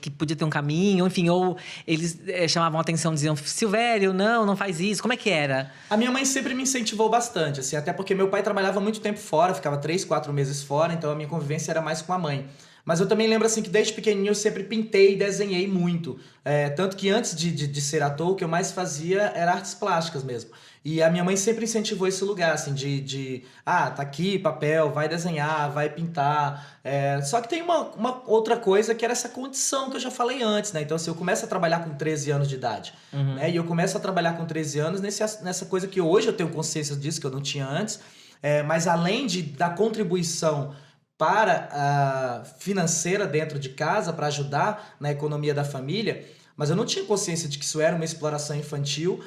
que podia ter um caminho? Enfim, ou eles chamavam a atenção, diziam, Silvério, não faz isso. Como é que era? A minha mãe sempre me incentivou bastante, assim, até porque meu pai trabalhava muito tempo fora, ficava 3, 4 meses fora, então a minha convivência era mais com a mãe. Mas eu também lembro, assim, que desde pequenininho eu sempre pintei e desenhei muito. Tanto que antes de ser ator, o que eu mais fazia era artes plásticas mesmo. E a minha mãe sempre incentivou esse lugar, assim, tá aqui, papel, vai desenhar, vai pintar. Só que tem uma outra coisa que era essa condição que eu já falei antes, né? Então, assim, eu começo a trabalhar com 13 anos de idade, né? E eu começo a trabalhar com 13 anos nessa coisa que hoje eu tenho consciência disso, que eu não tinha antes. Mas além da contribuição para a financeira dentro de casa, para ajudar na economia da família, mas eu não tinha consciência de que isso era uma exploração infantil,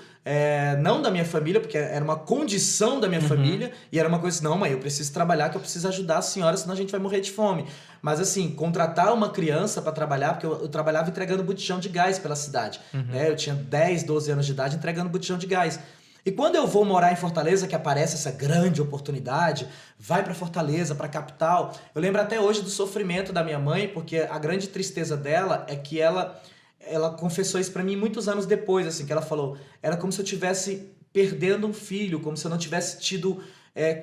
não da minha família, porque era uma condição da minha família, e era uma coisa, não, mãe, eu preciso trabalhar, que eu preciso ajudar a senhora, senão a gente vai morrer de fome. Mas assim, contratar uma criança para trabalhar, porque eu trabalhava entregando botijão de gás pela cidade, né? Eu tinha 10, 12 anos de idade entregando botijão de gás. E quando eu vou morar em Fortaleza, que aparece essa grande oportunidade, vai para Fortaleza, para a capital, eu lembro até hoje do sofrimento da minha mãe, porque a grande tristeza dela é que ela confessou isso para mim muitos anos depois, assim, que ela falou, era como se eu tivesse perdendo um filho, como se eu não tivesse tido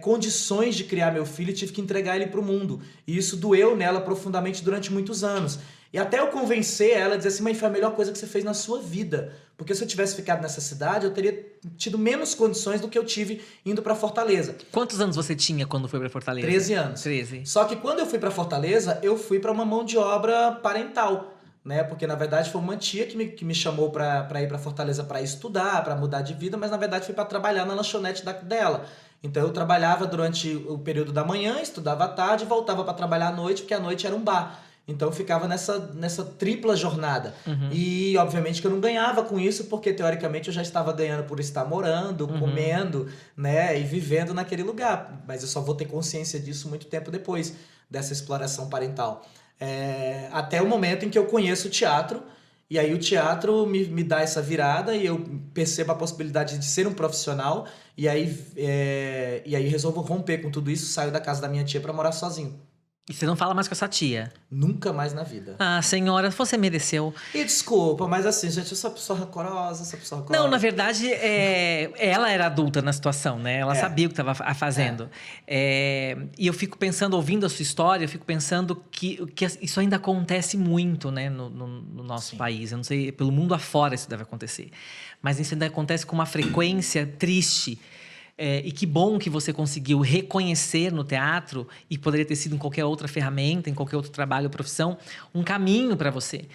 condições de criar meu filho e tive que entregar ele para o mundo. E isso doeu nela profundamente durante muitos anos. E até eu convencer ela a dizer assim, mãe, foi a melhor coisa que você fez na sua vida. Porque se eu tivesse ficado nessa cidade, eu teria tido menos condições do que eu tive indo para Fortaleza. Quantos anos você tinha quando foi para Fortaleza? 13 anos. 13. Só que quando eu fui para Fortaleza, eu fui para uma mão de obra parental, né? Porque na verdade foi uma tia que me chamou para ir para Fortaleza para estudar, para mudar de vida, mas na verdade foi para trabalhar na lanchonete dela. Então eu trabalhava durante o período da manhã, estudava à tarde e voltava para trabalhar à noite, porque à noite era um bar. Então eu ficava nessa tripla jornada. E obviamente que eu não ganhava com isso, porque teoricamente eu já estava ganhando por estar morando, comendo, né, e vivendo naquele lugar. Mas eu só vou ter consciência disso muito tempo depois dessa exploração parental. Até o momento em que eu conheço o teatro, e aí o teatro me dá essa virada e eu percebo a possibilidade de ser um profissional, e aí resolvo romper com tudo isso, saio da casa da minha tia para morar sozinho. E você não fala mais com essa tia? Nunca mais na vida. Ah, senhora, você mereceu. E desculpa, mas assim, gente, eu sou uma pessoa rancorosa, Não, na verdade, ela era adulta na situação, né? Ela sabia o que estava fazendo. E eu fico pensando, ouvindo a sua história, eu fico pensando que isso ainda acontece muito, né? No nosso país. Eu não sei, pelo mundo afora isso deve acontecer. Mas isso ainda acontece com uma frequência triste. E que bom que você conseguiu reconhecer no teatro, e poderia ter sido em qualquer outra ferramenta, em qualquer outro trabalho ou profissão, um caminho para você.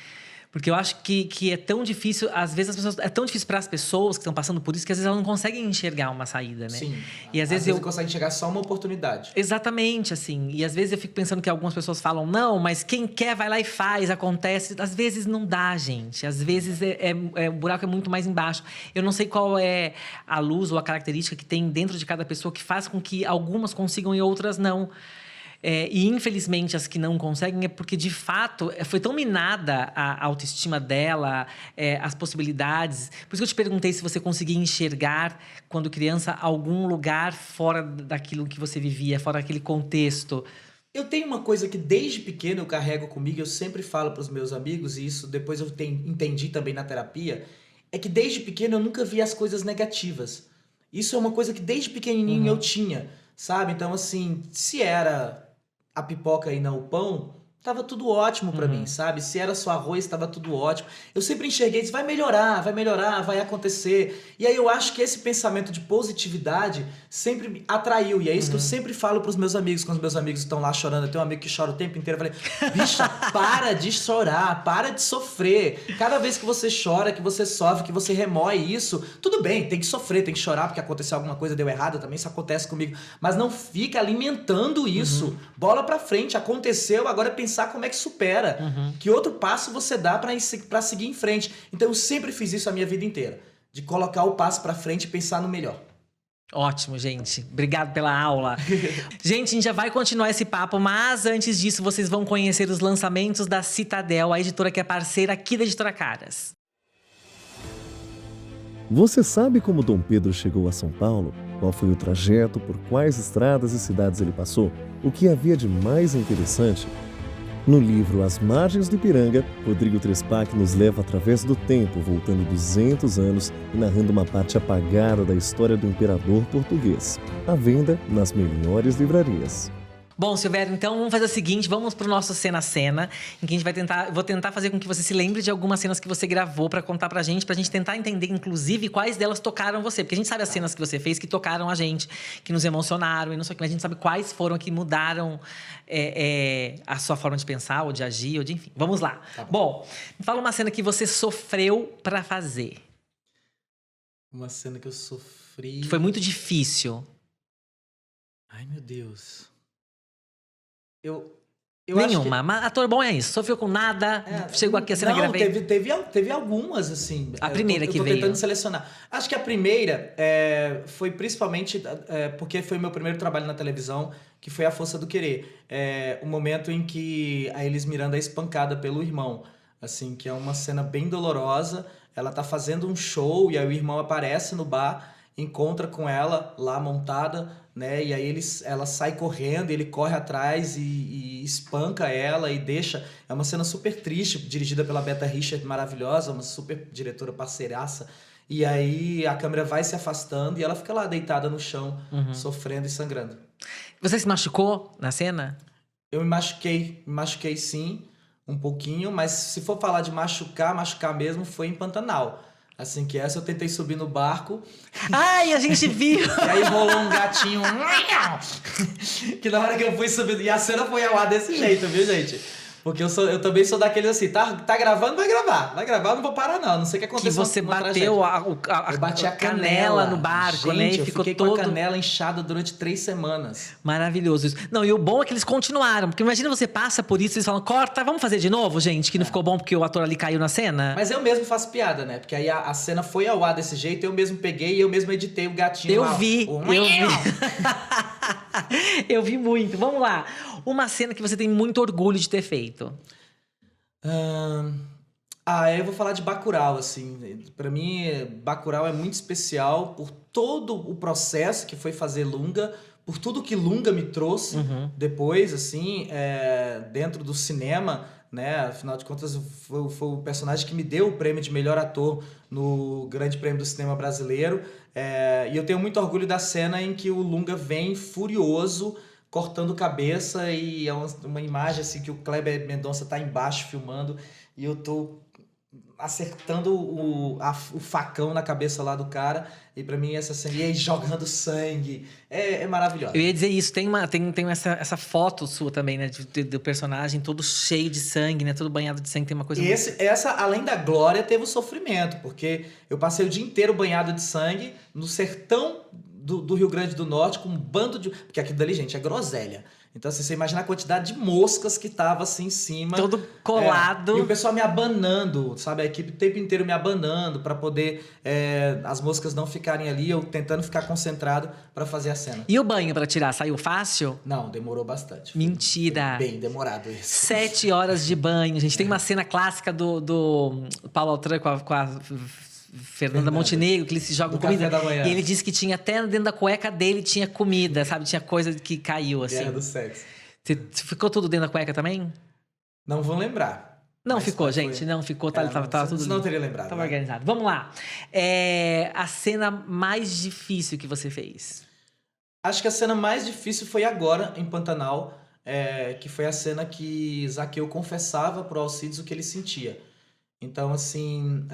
Porque eu acho que é tão difícil, às vezes é tão difícil para as pessoas que estão passando por isso, que às vezes elas não conseguem enxergar uma saída, né? Sim. E às vezes conseguem enxergar só uma oportunidade. Exatamente, assim. E às vezes eu fico pensando que algumas pessoas falam, não, mas quem quer vai lá e faz, acontece. Às vezes não dá, gente. Às vezes o buraco é muito mais embaixo. Eu não sei qual é a luz ou a característica que tem dentro de cada pessoa que faz com que algumas consigam e outras não. E infelizmente as que não conseguem é porque de fato foi tão minada a autoestima dela, as possibilidades. Por isso que eu te perguntei se você conseguia enxergar, quando criança, algum lugar fora daquilo que você vivia, fora daquele contexto. Eu tenho uma coisa que desde pequeno eu carrego comigo, eu sempre falo para os meus amigos, e isso depois eu entendi também na terapia, é que desde pequeno eu nunca vi as coisas negativas. Isso é uma coisa que desde pequenininho eu tinha, sabe? Então assim, se era a pipoca e não o pão, tava tudo ótimo pra mim, sabe? Se era só arroz, tava tudo ótimo. Eu sempre enxerguei, disse, vai melhorar, vai acontecer. E aí eu acho que esse pensamento de positividade sempre me atraiu. E é isso que eu sempre falo pros meus amigos, quando os meus amigos estão lá chorando. Eu tenho um amigo que chora o tempo inteiro. Eu falei, bicha, para de chorar, para de sofrer. Cada vez que você chora, que você sofre, que você remói isso, tudo bem, tem que sofrer, tem que chorar porque aconteceu alguma coisa, deu errado, também isso acontece comigo. Mas não fica alimentando isso. Bola pra frente, aconteceu, agora é pensar como é que supera. Que outro passo você dá pra seguir em frente. Então eu sempre fiz isso a minha vida inteira. De colocar o passo pra frente e pensar no melhor. Ótimo, gente. Obrigado pela aula. Gente, a gente já vai continuar esse papo, mas antes disso, vocês vão conhecer os lançamentos da Citadel, a editora que é parceira aqui da Editora Caras. Você sabe como Dom Pedro chegou a São Paulo? Qual foi o trajeto, por quais estradas e cidades ele passou? O que havia de mais interessante? No livro As Margens do Ipiranga, Rodrigo Trespac nos leva através do tempo, voltando 200 anos e narrando uma parte apagada da história do imperador português. À venda nas melhores livrarias. Bom, Silvério, então vamos fazer o seguinte, vamos pro nosso Cena a Cena, em que a gente vai vou tentar fazer com que você se lembre de algumas cenas que você gravou pra contar pra gente tentar entender, inclusive, quais delas tocaram você. Porque a gente sabe as cenas que você fez que tocaram a gente, que nos emocionaram e não sei o que, mas a gente sabe quais foram que mudaram a sua forma de pensar, ou de agir, ou de enfim. Vamos lá. Tá bom, me fala uma cena que você sofreu pra fazer. Uma cena que eu sofri... Que foi muito difícil. Ai, meu Deus... Eu Nenhuma, mas ator bom é isso. Sofreu com nada, chegou aqui a cena gravei. Teve algumas, assim. A primeira que veio. Eu tô tentando selecionar. Acho que a primeira foi principalmente porque foi meu primeiro trabalho na televisão, que foi A Força do Querer. O momento em que a Elis Miranda é espancada pelo irmão, assim, que é uma cena bem dolorosa. Ela tá fazendo um show e aí o irmão aparece no bar, encontra com ela lá montada, né? E aí ela sai correndo, ele corre atrás e espanca ela e deixa... É uma cena super triste, dirigida pela Beta Richard, maravilhosa, uma super diretora parceiraça. E aí a câmera vai se afastando e ela fica lá deitada no chão, sofrendo e sangrando. Você se machucou na cena? Eu me machuquei sim, um pouquinho, mas se for falar de machucar mesmo, foi em Pantanal. Assim que essa eu tentei subir no barco. Ai, a gente viu! E aí rolou um gatinho. Que na hora que eu fui subir. E a cena foi ao ar desse jeito, viu, gente? Porque eu também sou daqueles assim, tá gravando, vai gravar. Vai gravar, eu não vou parar, não. Não sei o que aconteceu. Que você bateu eu bati a canela no barco, gente, né? E eu ficou fiquei todo... com a canela inchada durante 3 semanas. Maravilhoso isso. Não, e o bom é que eles continuaram. Porque imagina você passa por isso e eles falam, corta, vamos fazer de novo, gente? Que não ficou bom porque o ator ali caiu na cena. Mas eu mesmo faço piada, né? Porque aí a cena foi ao ar desse jeito, eu mesmo peguei e eu mesmo editei o gatinho. Eu vi. Eu vi muito. Vamos lá. Uma cena que você tem muito orgulho de ter feito. Eu vou falar de Bacurau, assim. Pra mim, Bacurau é muito especial por todo o processo que foi fazer Lunga, por tudo que Lunga me trouxe depois, assim, dentro do cinema, né? Afinal de contas, foi o personagem que me deu o prêmio de melhor ator no Grande Prêmio do Cinema Brasileiro. E eu tenho muito orgulho da cena em que o Lunga vem furioso, cortando cabeça, e é uma imagem assim que o Kleber Mendonça tá embaixo filmando e eu tô acertando o facão na cabeça lá do cara, e pra mim essa cena, e aí jogando sangue, é maravilhosa. Eu ia dizer isso, tem essa foto sua também, né, do personagem todo cheio de sangue, né, todo banhado de sangue, tem uma coisa... Essa, além da glória, teve o sofrimento, porque eu passei o dia inteiro banhado de sangue no sertão do Rio Grande do Norte, com um bando de... Porque aquilo dali, gente, é groselha. Então, assim, você imagina a quantidade de moscas que tava assim em cima. Todo colado. E o pessoal me abanando, sabe? A equipe o tempo inteiro me abanando para poder as moscas não ficarem ali, eu tentando ficar concentrado para fazer a cena. E o banho para tirar, saiu fácil? Não, demorou bastante. Mentira. Foi bem demorado isso. 7 horas de banho, gente. Tem uma cena clássica do Paulo Altran com a Fernanda Montenegro, que eles se jogam comida. E ele disse que tinha até dentro da cueca dele tinha comida, sabe? Tinha coisa que caiu, assim. Guerra do sexo. Ficou tudo dentro da cueca também? Não vão lembrar. Não ficou, gente. Não ficou. Tava tudo não teria lembrado. Tava organizado. Vamos lá. A cena mais difícil que você fez? Acho que a cena mais difícil foi agora, em Pantanal, que foi a cena que Zaqueu confessava pro Alcides o que ele sentia. Então, assim,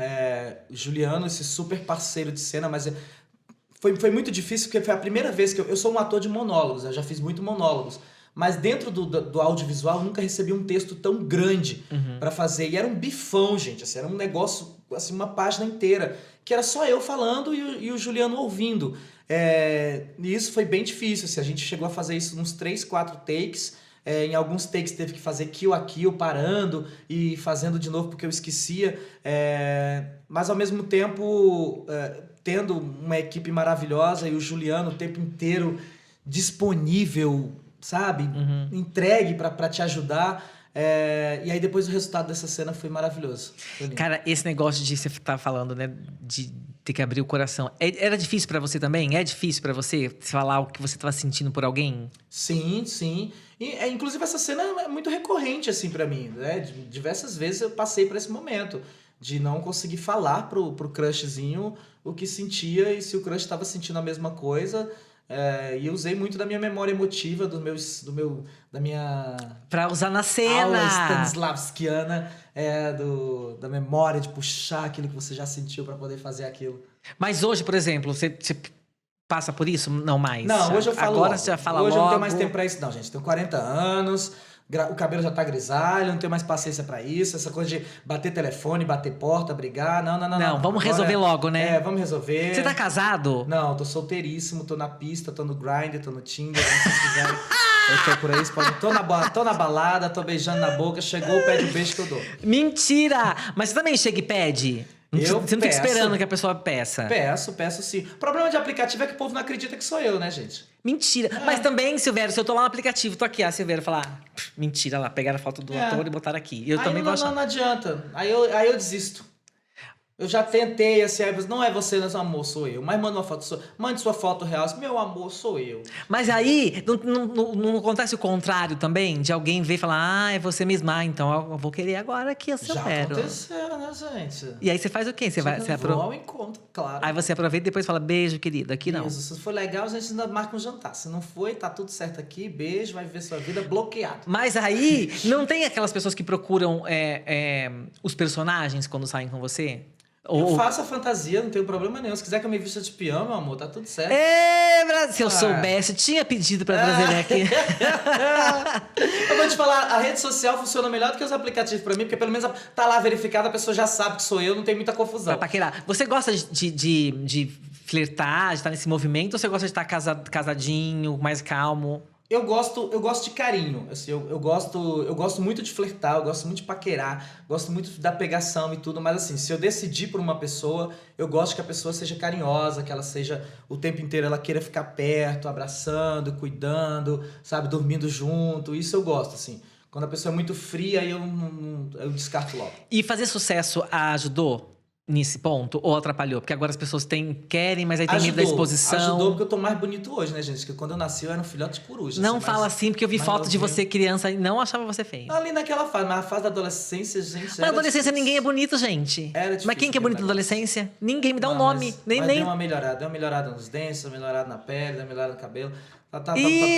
Juliano, esse super parceiro de cena, mas foi muito difícil, porque foi a primeira vez que eu sou um ator de monólogos, eu já fiz muito monólogos, mas dentro do audiovisual eu nunca recebi um texto tão grande para fazer, e era um bifão, gente, assim, era um negócio, assim, uma página inteira, que era só eu falando e o Juliano ouvindo. E isso foi bem difícil, assim, a gente chegou a fazer isso uns 3, 4 takes, Em alguns takes teve que fazer kill a kill, parando e fazendo de novo porque eu esquecia. Mas ao mesmo tempo, tendo uma equipe maravilhosa e o Juliano o tempo inteiro disponível, sabe? Entregue pra te ajudar. E aí depois o resultado dessa cena foi maravilhoso. Foi lindo. Cara, esse negócio de você tá falando, né? De ter que abrir o coração. Era difícil pra você também? É difícil pra você falar o que você tava sentindo por alguém? Sim, sim. E, inclusive essa cena é muito recorrente assim pra mim, né? Diversas vezes eu passei por esse momento de não conseguir falar pro crushzinho o que sentia e se o crush estava sentindo a mesma coisa. E eu usei muito da minha memória emotiva, da minha Pra usar na cena. aula stanislavskiana, da memória, de puxar aquilo que você já sentiu pra poder fazer aquilo. Mas hoje, por exemplo, você passa por isso? Não mais? Não, hoje eu falo Agora logo. você já fala hoje logo. eu não tenho mais tempo pra isso não, gente. Tenho 40 anos, o cabelo já tá grisalho, não tenho mais paciência pra isso. Essa coisa de bater telefone, bater porta, brigar. Não. Não, vamos Agora resolver logo, né? Vamos resolver. Você tá casado? Não, tô solteiríssimo, tô na pista, tô no Grindr, tô no Tinder, se vocês quiserem. Eu tô por aí, tô na balada, tô beijando na boca, chegou, pede o beijo que eu dou. Mentira! Mas você também chega e pede? Você não fica esperando que a pessoa peça? Peço sim. O problema de aplicativo é que o povo não acredita que sou eu, né, gente? Mentira. Mas também, Silvério, se eu tô lá no aplicativo, tô aqui, a Silvério falar, mentira lá, pegaram a foto do ator e botaram aqui. Eu aí também vou achar. Não adianta. Aí eu desisto. Eu já tentei, assim, aí não é você, não, amor, sou eu. Mas manda uma foto, mande sua foto real, assim, meu amor, sou eu. Mas aí, não acontece o contrário também? De alguém ver e falar, é você mesma, então eu vou querer agora aqui a Silvério. Já aconteceu, né, gente? E aí você faz o quê? Você vou ao encontro, claro. Aí você aproveita e depois fala, beijo, querida, aqui não. Isso, se for legal, a gente ainda marca um jantar. Se não foi, tá tudo certo aqui, beijo, vai viver sua vida bloqueado. Mas aí, não tem aquelas pessoas que procuram os personagens quando saem com você? Eu faço a fantasia, não tenho problema nenhum. Se quiser que eu me vista de peão, meu amor, tá tudo certo. Se eu soubesse, tinha pedido pra trazer ele aqui. Eu vou te falar, a rede social funciona melhor do que os aplicativos pra mim, porque pelo menos tá lá verificado, a pessoa já sabe que sou eu, não tem muita confusão. Pra paquerar. Você gosta de flertar, de estar nesse movimento, ou você gosta de estar casadinho, mais calmo? Eu gosto de carinho, assim, eu gosto muito de flertar, eu gosto muito de paquerar, gosto muito da pegação e tudo, mas assim, se eu decidir por uma pessoa, eu gosto que a pessoa seja carinhosa, que ela seja o tempo inteiro, ela queira ficar perto, abraçando, cuidando, sabe, dormindo junto, isso eu gosto, assim. Quando a pessoa é muito fria, eu descarto logo. E fazer sucesso ajudou? Nesse ponto? Ou atrapalhou? Porque agora as pessoas querem, mas aí tem medo da exposição. Ajudou porque eu tô mais bonito hoje, né, gente? Porque quando eu nasci, eu era um filhote de coruja. Não assim, fala assim, porque eu vi foto de você criança e não achava você feio. Ali naquela fase, mas a fase da adolescência, gente... Mas na adolescência ninguém é bonito, gente. Era difícil. Mas quem que é bonito na adolescência? Ninguém me dá um nome. Nem. Deu uma melhorada nos dentes, uma melhorada na pele, uma melhorada no cabelo.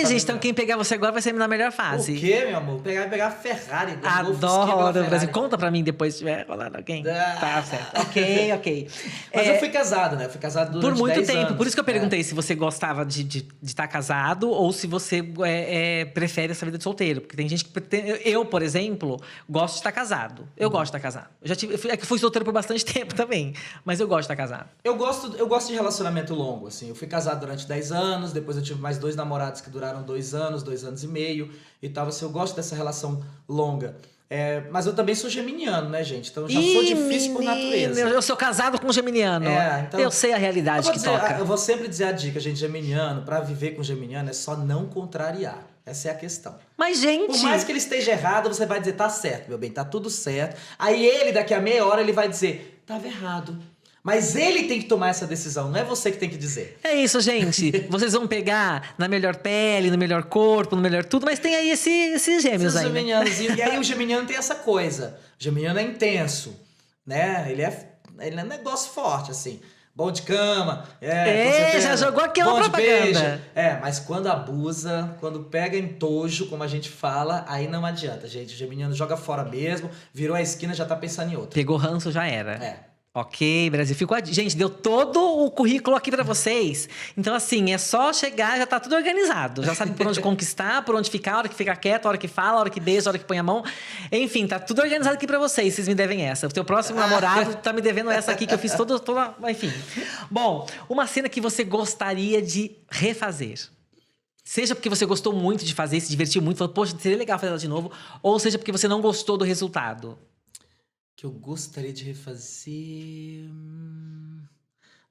Gente, então quem pegar você agora vai ser na melhor fase. O quê, meu amor? Pegar a Ferrari. Adoro o Brasil. Conta pra mim depois se tiver rolando alguém. Tá certo. Ok. Mas eu fui casado, né? Eu fui casado durante 10 anos. Por muito tempo. Por isso que eu perguntei se você gostava de estar casado ou se você prefere essa vida de solteiro. Porque tem gente que... Eu, por exemplo, gosto de estar casado. Eu gosto de estar casado. É que fui solteiro por bastante tempo também. Mas eu gosto de estar casado. Eu gosto de relacionamento longo, assim. Eu fui casado durante 10 anos, depois eu tive mais 2 namorados que duraram 2 anos, 2 anos e meio e tal. Assim, eu gosto dessa relação longa. Mas eu também sou geminiano, né, gente? Então eu já sou difícil por natureza. Eu sou casado com um geminiano. Então, eu sei a realidade que toca. Eu vou sempre dizer a dica, gente, geminiano, pra viver com geminiano é só não contrariar. Essa é a questão. Mas, gente... Por mais que ele esteja errado, você vai dizer, tá certo, meu bem, tá tudo certo. Aí ele, daqui a meia hora, ele vai dizer, tava errado. Mas ele tem que tomar essa decisão, não é você que tem que dizer. É isso, gente. Vocês vão pegar na melhor pele, no melhor corpo, no melhor tudo, mas tem aí esses gêmeos aí. Geminianos. E aí o geminiano tem essa coisa. O geminiano é intenso, né? Ele é um negócio forte, assim. Bom de cama. Já jogou aquela propaganda. Mas quando abusa, quando pega entojo, como a gente fala, aí não adianta, gente. O geminiano joga fora mesmo, virou a esquina, já tá pensando em outra. Pegou ranço, já era. Ok, Brasil. Gente, deu todo o currículo aqui pra vocês. Então, assim, é só chegar, já tá tudo organizado. Já sabe por onde conquistar, por onde ficar, a hora que fica quieto, a hora que fala, a hora que beija, a hora que põe a mão. Enfim, tá tudo organizado aqui pra vocês. Vocês me devem essa. O teu próximo namorado tá me devendo essa aqui, que eu fiz toda... Enfim. Bom, uma cena que você gostaria de refazer. Seja porque você gostou muito de fazer, se divertiu muito, falou, poxa, seria legal fazer ela de novo. Ou seja porque você não gostou do resultado. Que eu gostaria de refazer.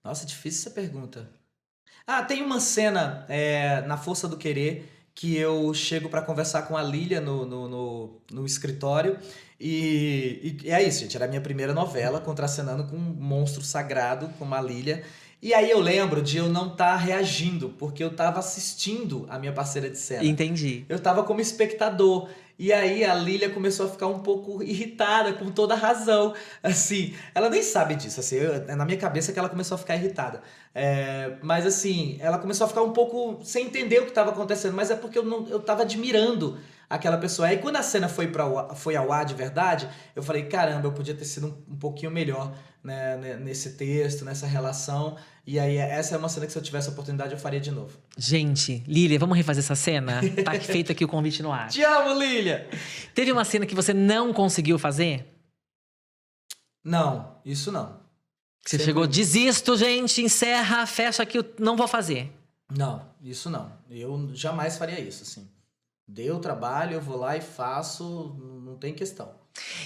Nossa, difícil essa pergunta. Ah, tem uma cena na Força do Querer que eu chego pra conversar com a Lília no escritório. E é isso, gente. Era a minha primeira novela, contracenando com um monstro sagrado, como a Lília. E aí eu lembro de eu não estar reagindo, porque eu tava assistindo a minha parceira de cena. Entendi. Eu tava como espectador. E aí a Lília começou a ficar um pouco irritada, com toda razão. Assim, ela nem sabe disso, assim, é na minha cabeça que ela começou a ficar irritada. Mas assim, ela começou a ficar um pouco sem entender o que estava acontecendo, mas é porque eu tava admirando aquela pessoa. Aí quando a cena foi ao ar de verdade, eu falei, caramba, eu podia ter sido um pouquinho melhor, né, nesse texto, nessa relação. E aí essa é uma cena que se eu tivesse a oportunidade eu faria de novo. Gente, Lília, vamos refazer essa cena? Tá feito aqui o convite no ar. Te amo, Lília! Teve uma cena que você não conseguiu fazer? Não, isso não. Que você Sempre- chegou, desisto, gente, encerra, fecha aqui, eu não vou fazer. Não, isso não. Eu jamais faria isso, assim. Deu trabalho, eu vou lá e faço, não tem questão.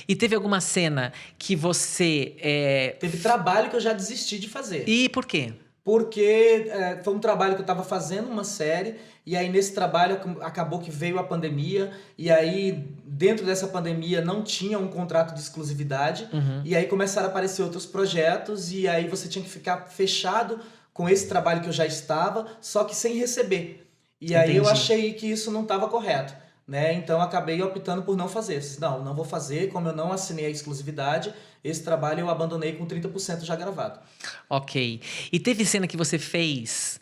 E teve alguma cena que você... Teve trabalho que eu já desisti de fazer. E por quê? Porque foi um trabalho que eu estava fazendo, uma série, e aí nesse trabalho acabou que veio a pandemia, e aí dentro dessa pandemia não tinha um contrato de exclusividade, Uhum. e aí começaram a aparecer outros projetos, e aí você tinha que ficar fechado com esse trabalho que eu já estava, só que sem receber. E aí eu Entendi. achei que isso não estava correto, né? Então acabei optando por não fazer. Eu disse, não vou fazer, como eu não assinei a exclusividade, esse trabalho eu abandonei com 30% já gravado. Ok. E teve cena que você fez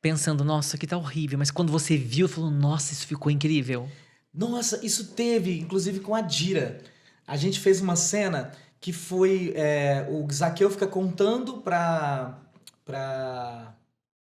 pensando, nossa, isso aqui tá horrível. Mas quando você viu, falou, nossa, isso ficou incrível. Nossa, isso teve, inclusive com a Dira. A gente fez uma cena que foi o Zaqueu fica contando pra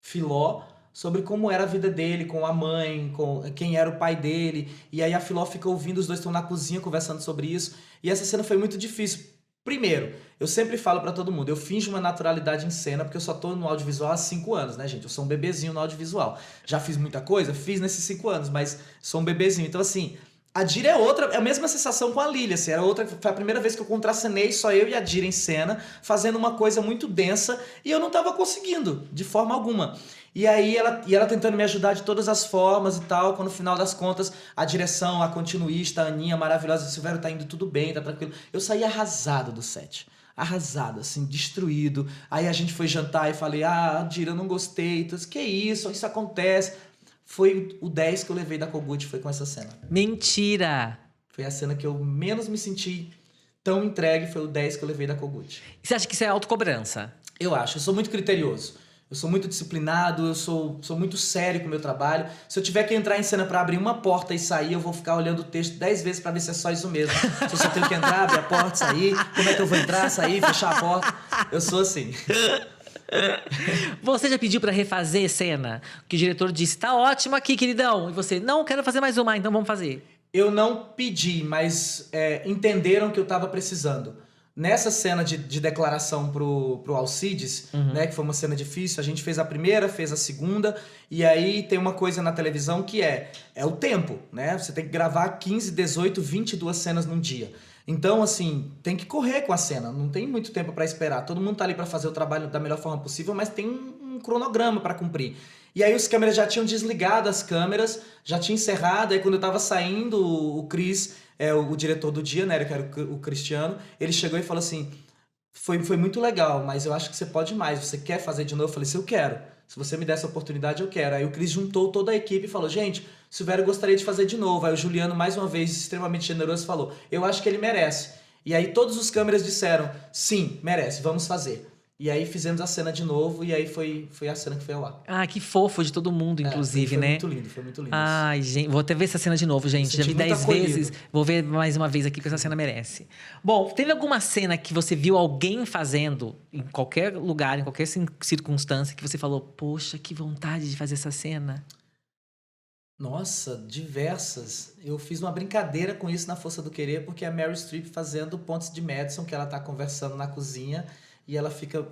Filó sobre como era a vida dele com a mãe, com quem era o pai dele. E aí a Filó fica ouvindo, os dois estão na cozinha conversando sobre isso. E essa cena foi muito difícil. Primeiro, eu sempre falo pra todo mundo, eu finjo uma naturalidade em cena, porque eu só tô no audiovisual há 5 anos, né, gente? Eu sou um bebezinho no audiovisual. Já fiz muita coisa? Fiz nesses 5 anos, mas sou um bebezinho. Então, assim, a Dira é a mesma sensação com a Lília, assim, foi a primeira vez que eu contracenei, só eu e a Dira em cena, fazendo uma coisa muito densa, e eu não tava conseguindo, de forma alguma. E aí ela tentando me ajudar de todas as formas e tal, quando no final das contas a direção, a continuista, a Aninha maravilhosa, o Silvério tá indo tudo bem, tá tranquilo. Eu saí arrasado do set. Arrasado, assim, destruído. Aí a gente foi jantar e falei, Dira, eu não gostei. Então, que isso acontece. Foi o 10 que eu levei da Kogut, foi com essa cena. Mentira! Foi a cena que eu menos me senti tão entregue, foi o 10 que eu levei da Kogut. E você acha que isso é autocobrança? Eu acho, eu sou muito criterioso. Eu sou muito disciplinado, eu sou muito sério com o meu trabalho. Se eu tiver que entrar em cena pra abrir uma porta e sair, eu vou ficar olhando o texto 10 vezes pra ver se é só isso mesmo. Se eu só tenho que entrar, abrir a porta, sair, como é que eu vou entrar, sair, fechar a porta. Eu sou assim. Você já pediu pra refazer cena? Que o diretor disse, tá ótimo aqui, queridão. E você, não, quero fazer mais uma, então vamos fazer. Eu não pedi, mas entenderam que eu tava precisando. Nessa cena de declaração pro Alcides, né, que foi uma cena difícil, a gente fez a primeira, fez a segunda, e aí tem uma coisa na televisão que é o tempo, né? Você tem que gravar 15, 18, 22 cenas num dia. Então, assim, tem que correr com a cena, não tem muito tempo pra esperar. Todo mundo tá ali pra fazer o trabalho da melhor forma possível, mas tem um cronograma pra cumprir. E aí os câmeras já tinham desligado as câmeras, já tinha encerrado, aí quando eu tava saindo, o Cris, o diretor do dia, né, que era o Cristiano, ele chegou e falou assim, foi muito legal, mas eu acho que você pode mais, você quer fazer de novo? Eu falei, se eu quero, se você me der essa oportunidade, eu quero. Aí o Cris juntou toda a equipe e falou, gente, Silvério gostaria de fazer de novo. Aí o Juliano, mais uma vez, extremamente generoso, falou, eu acho que ele merece. E aí todos os câmeras disseram, sim, merece, vamos fazer. E aí fizemos a cena de novo e aí foi a cena que foi ao ar. Ah, que fofo de todo mundo, inclusive, né? Foi muito lindo. Ai, gente, vou até ver essa cena de novo, gente. Já vi 10 vezes, vou ver mais uma vez aqui, porque essa cena merece. Bom, teve alguma cena que você viu alguém fazendo, em qualquer lugar, em qualquer circunstância, que você falou, poxa, que vontade de fazer essa cena? Nossa, diversas. Eu fiz uma brincadeira com isso na Força do Querer, porque é a Meryl Streep fazendo Pontes de Madison, que ela tá conversando na cozinha, e ela fica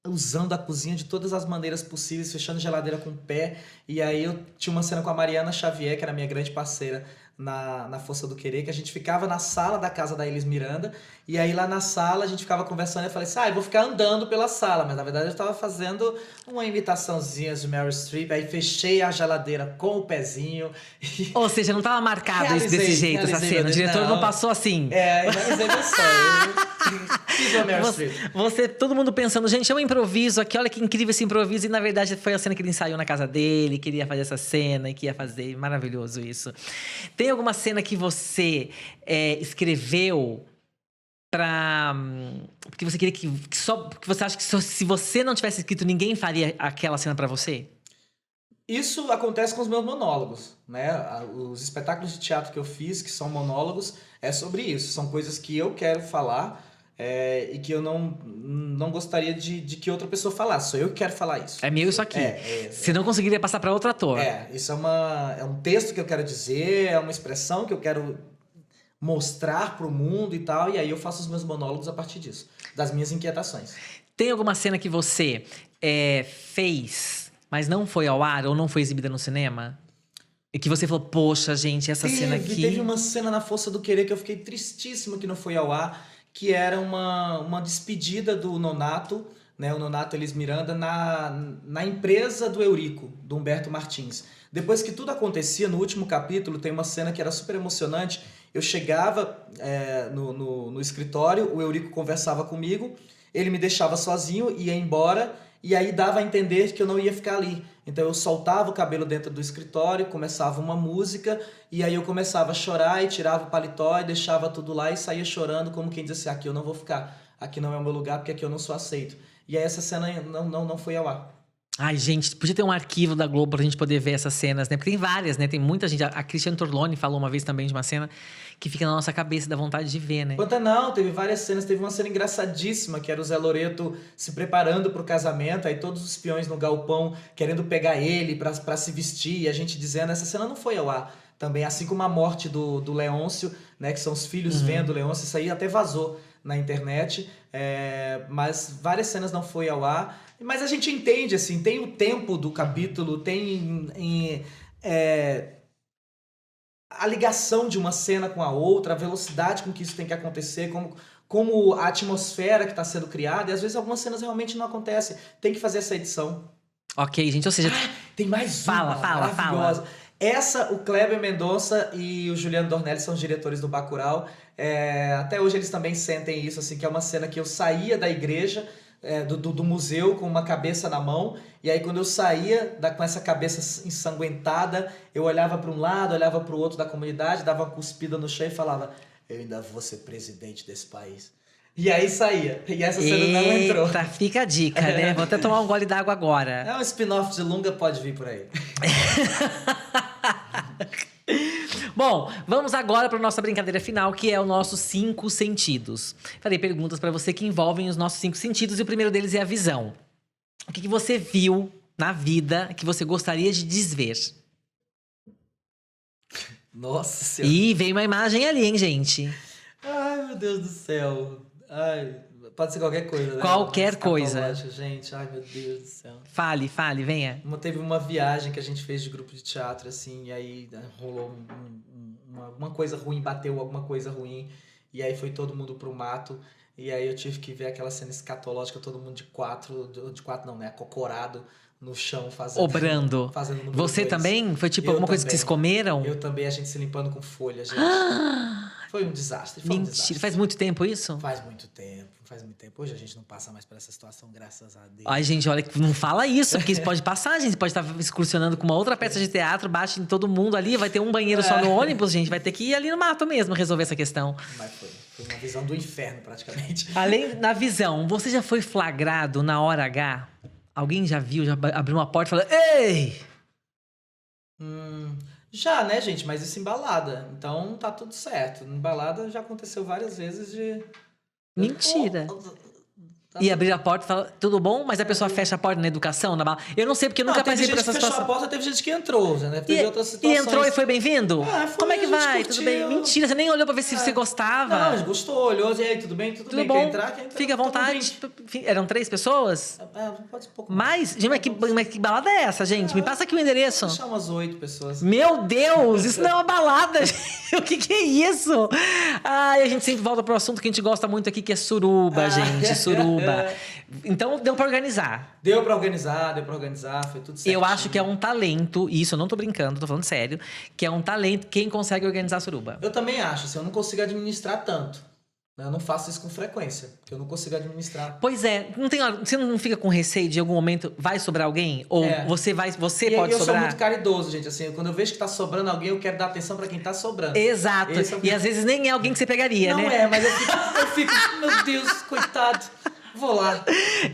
usando a cozinha de todas as maneiras possíveis, fechando geladeira com o pé. E aí eu tinha uma cena com a Mariana Xavier, que era minha grande parceira na Força do Querer, que a gente ficava na sala da casa da Elis Miranda, e aí lá na sala a gente ficava conversando e eu falei assim, eu vou ficar andando pela sala, mas na verdade eu estava fazendo uma imitaçãozinha de Meryl Streep, aí fechei a geladeira com o pezinho. Ou seja, não estava marcado isso desse jeito, essa cena. O diretor não passou assim. Realizei meu sonho. Fiz uma Meryl Streep. Todo mundo pensando, gente, é um improviso aqui, olha que incrível esse improviso. E na verdade foi a cena que ele ensaiou na casa dele, queria fazer essa cena e que ia fazer. Maravilhoso isso. Tem alguma cena que você escreveu porque você queria porque você acha que se você não tivesse escrito, ninguém faria aquela cena pra você? Isso acontece com os meus monólogos, né? Os espetáculos de teatro que eu fiz, que são monólogos, é sobre isso. São coisas que eu quero falar e que eu não gostaria de que outra pessoa falasse. Só eu que quero falar isso. É meio isso aqui. Você não conseguiria passar para outro ator. Isso é um texto que eu quero dizer, é uma expressão que eu quero mostrar pro mundo e tal. E aí eu faço os meus monólogos a partir disso, das minhas inquietações. Tem alguma cena que você fez, mas não foi ao ar ou não foi exibida no cinema? E que você falou, poxa, gente, essa cena aqui... Teve uma cena na Força do Querer que eu fiquei tristíssimo que não foi ao ar, que era uma despedida do Nonato, né, o Nonato Elis Miranda, na empresa do Eurico, do Humberto Martins. Depois que tudo acontecia, no último capítulo, tem uma cena que era super emocionante. Eu chegava no escritório, o Eurico conversava comigo, ele me deixava sozinho, ia embora, e aí dava a entender que eu não ia ficar ali. Então eu soltava o cabelo dentro do escritório, começava uma música, e aí eu começava a chorar e tirava o paletó e deixava tudo lá e saía chorando, como quem diz assim, aqui eu não vou ficar, aqui não é o meu lugar, porque aqui eu não sou aceito. E aí essa cena não foi ao ar. Ai, gente, podia ter um arquivo da Globo pra gente poder ver essas cenas, né? Porque tem várias, né? Tem muita gente. A Cristiane Torlone falou uma vez também de uma cena que fica na nossa cabeça, dá vontade de ver, né? Quanto não, teve várias cenas. Teve uma cena engraçadíssima, que era o Zé Loreto se preparando pro casamento, aí todos os peões no galpão querendo pegar ele pra se vestir, e a gente dizendo, essa cena não foi ao ar também, assim como a morte do Leôncio, né? Que são os filhos vendo o Leôncio, isso aí até vazou na internet, mas várias cenas não foi ao ar. Mas a gente entende, assim, tem o tempo do capítulo, tem a ligação de uma cena com a outra, a velocidade com que isso tem que acontecer, como a atmosfera que está sendo criada, e às vezes algumas cenas realmente não acontecem. Tem que fazer essa edição. Ok, gente, ou seja... tem mais uma Fala. O Kleber Mendonça e o Juliano Dornelli são os diretores do Bacurau. Até hoje eles também sentem isso, assim, que é uma cena que eu saía da igreja, do museu com uma cabeça na mão, e aí quando eu saía com essa cabeça ensanguentada, eu olhava para um lado, olhava para o outro da comunidade, dava uma cuspida no chão e falava, eu ainda vou ser presidente desse país. E aí saía, e essa cena não entrou. Fica a dica, né? Vou até tomar um gole d'água agora. É um spin-off de Lunga, pode vir por aí. Bom, vamos agora para a nossa brincadeira final, que é o nosso 5 sentidos. Farei perguntas para você que envolvem os nossos 5 sentidos, e o primeiro deles é a visão. O que você viu na vida que você gostaria de desver? Nossa Senhora. Ih, veio uma imagem ali, hein, gente? Ai, meu Deus do céu. Ai, pode ser qualquer coisa, né? Qualquer coisa. Gente, ai, meu Deus do céu. Fale, venha. Teve uma viagem que a gente fez de grupo de teatro, assim, e aí rolou uma coisa ruim, bateu alguma coisa ruim, e aí foi todo mundo pro mato, e aí eu tive que ver aquela cena escatológica, todo mundo de quatro não, né, acocorado no chão, obrando. Fazendo número Você 2. Também? Foi tipo alguma coisa que vocês comeram? Eu também, a gente se limpando com folha, gente. Foi um desastre. Mentira. Faz muito tempo isso? Faz muito tempo. Hoje a gente não passa mais por essa situação, graças a Deus. Ai, gente, olha, não fala isso, porque isso pode passar, gente. Pode estar excursionando com uma outra peça de teatro, bate em todo mundo ali, vai ter um banheiro só no ônibus, gente. Vai ter que ir ali no mato mesmo resolver essa questão. Mas foi uma visão do inferno, praticamente. Além na visão, você já foi flagrado na hora H? Alguém já viu, já abriu uma porta e falou, ei! Já, né, gente? Mas isso em balada. Então tá tudo certo. Em balada já aconteceu várias vezes de... Mentira. E abrir a porta e falar, tudo bom? Mas a pessoa fecha a porta na educação, na bala. Eu não sei, porque eu nunca passei por essa situação. Fechou a porta, teve gente que entrou, né? Teve outras situações. E entrou e foi bem-vindo? Foi, como é que vai? Tudo bem? Mentira, você nem olhou pra ver se você gostava. Não, mas gostou, olhou, e aí, tudo bem? Tudo bem, bom? quer entrar? Fica à vontade. Eram 3 pessoas? Pode ser um pouco mais. Gente, mas que balada é essa, gente? Me passa aqui o endereço. Vou deixar umas 8 pessoas. Meu Deus, isso não é uma balada. O que é isso? Ai, a gente sempre volta pro assunto que a gente gosta muito aqui, que é suruba, gente. Suruba. Então, deu pra organizar. Deu pra organizar, foi tudo certo. Eu acho que é um talento, e isso eu não tô brincando, tô falando sério, que é um talento quem consegue organizar a suruba. Eu também acho, assim, eu não consigo administrar tanto. Eu não faço isso com frequência, porque eu não consigo administrar. Pois é, você não fica com receio de em algum momento vai sobrar alguém? Ou você pode sobrar? Eu sou muito caridoso, gente, assim, quando eu vejo que tá sobrando alguém, eu quero dar atenção pra quem tá sobrando. Exato, e às vezes nem é alguém que você pegaria, não né? Não é, mas eu fico, meu Deus, coitado. Vou lá.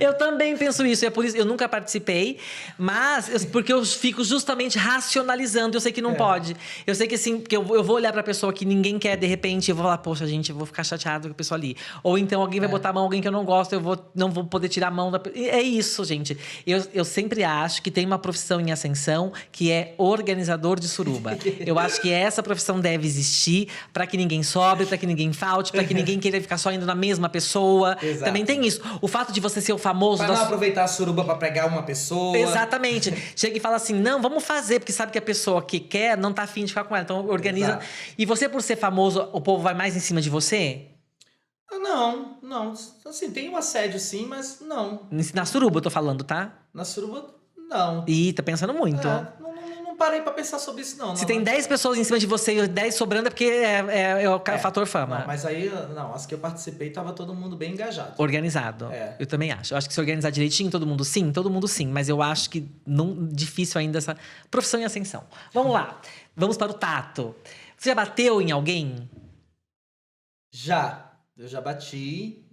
Eu também penso isso, é por isso eu nunca participei, mas porque eu fico justamente racionalizando, eu sei que não pode. Eu sei que assim, porque eu vou olhar pra pessoa que ninguém quer, de repente, eu vou falar, poxa, gente, eu vou ficar chateado com a pessoa ali. Ou então alguém vai botar a mão, alguém que eu não gosto, não vou poder tirar a mão da pessoa. É isso, gente. Eu sempre acho que tem uma profissão em ascensão que é organizador de suruba. Eu acho que essa profissão deve existir pra que ninguém sobre, pra que ninguém falte, pra que ninguém queira ficar só indo na mesma pessoa. Exato. Também tem isso. O fato de você ser o famoso... Pra não aproveitar a suruba pra pegar uma pessoa. Exatamente. Chega e fala assim, não, vamos fazer, porque sabe que a pessoa que quer não tá afim de ficar com ela. Então organiza. Exato. E você, por ser famoso, o povo vai mais em cima de você? Não. Assim, tem um assédio sim, mas não. Na suruba eu tô falando, tá? Na suruba, não. Ih, tá pensando muito. Não parei pra pensar sobre isso, não. Se tem 10 pessoas em cima de você e 10 sobrando, é porque é o fator fama. Não, mas aí, as que eu participei, tava todo mundo bem engajado. Organizado. Eu também acho. Eu acho que se organizar direitinho, todo mundo sim. Mas eu acho que difícil ainda essa profissão em ascensão. Vamos lá. Vamos para o tato. Você já bateu em alguém? Eu já bati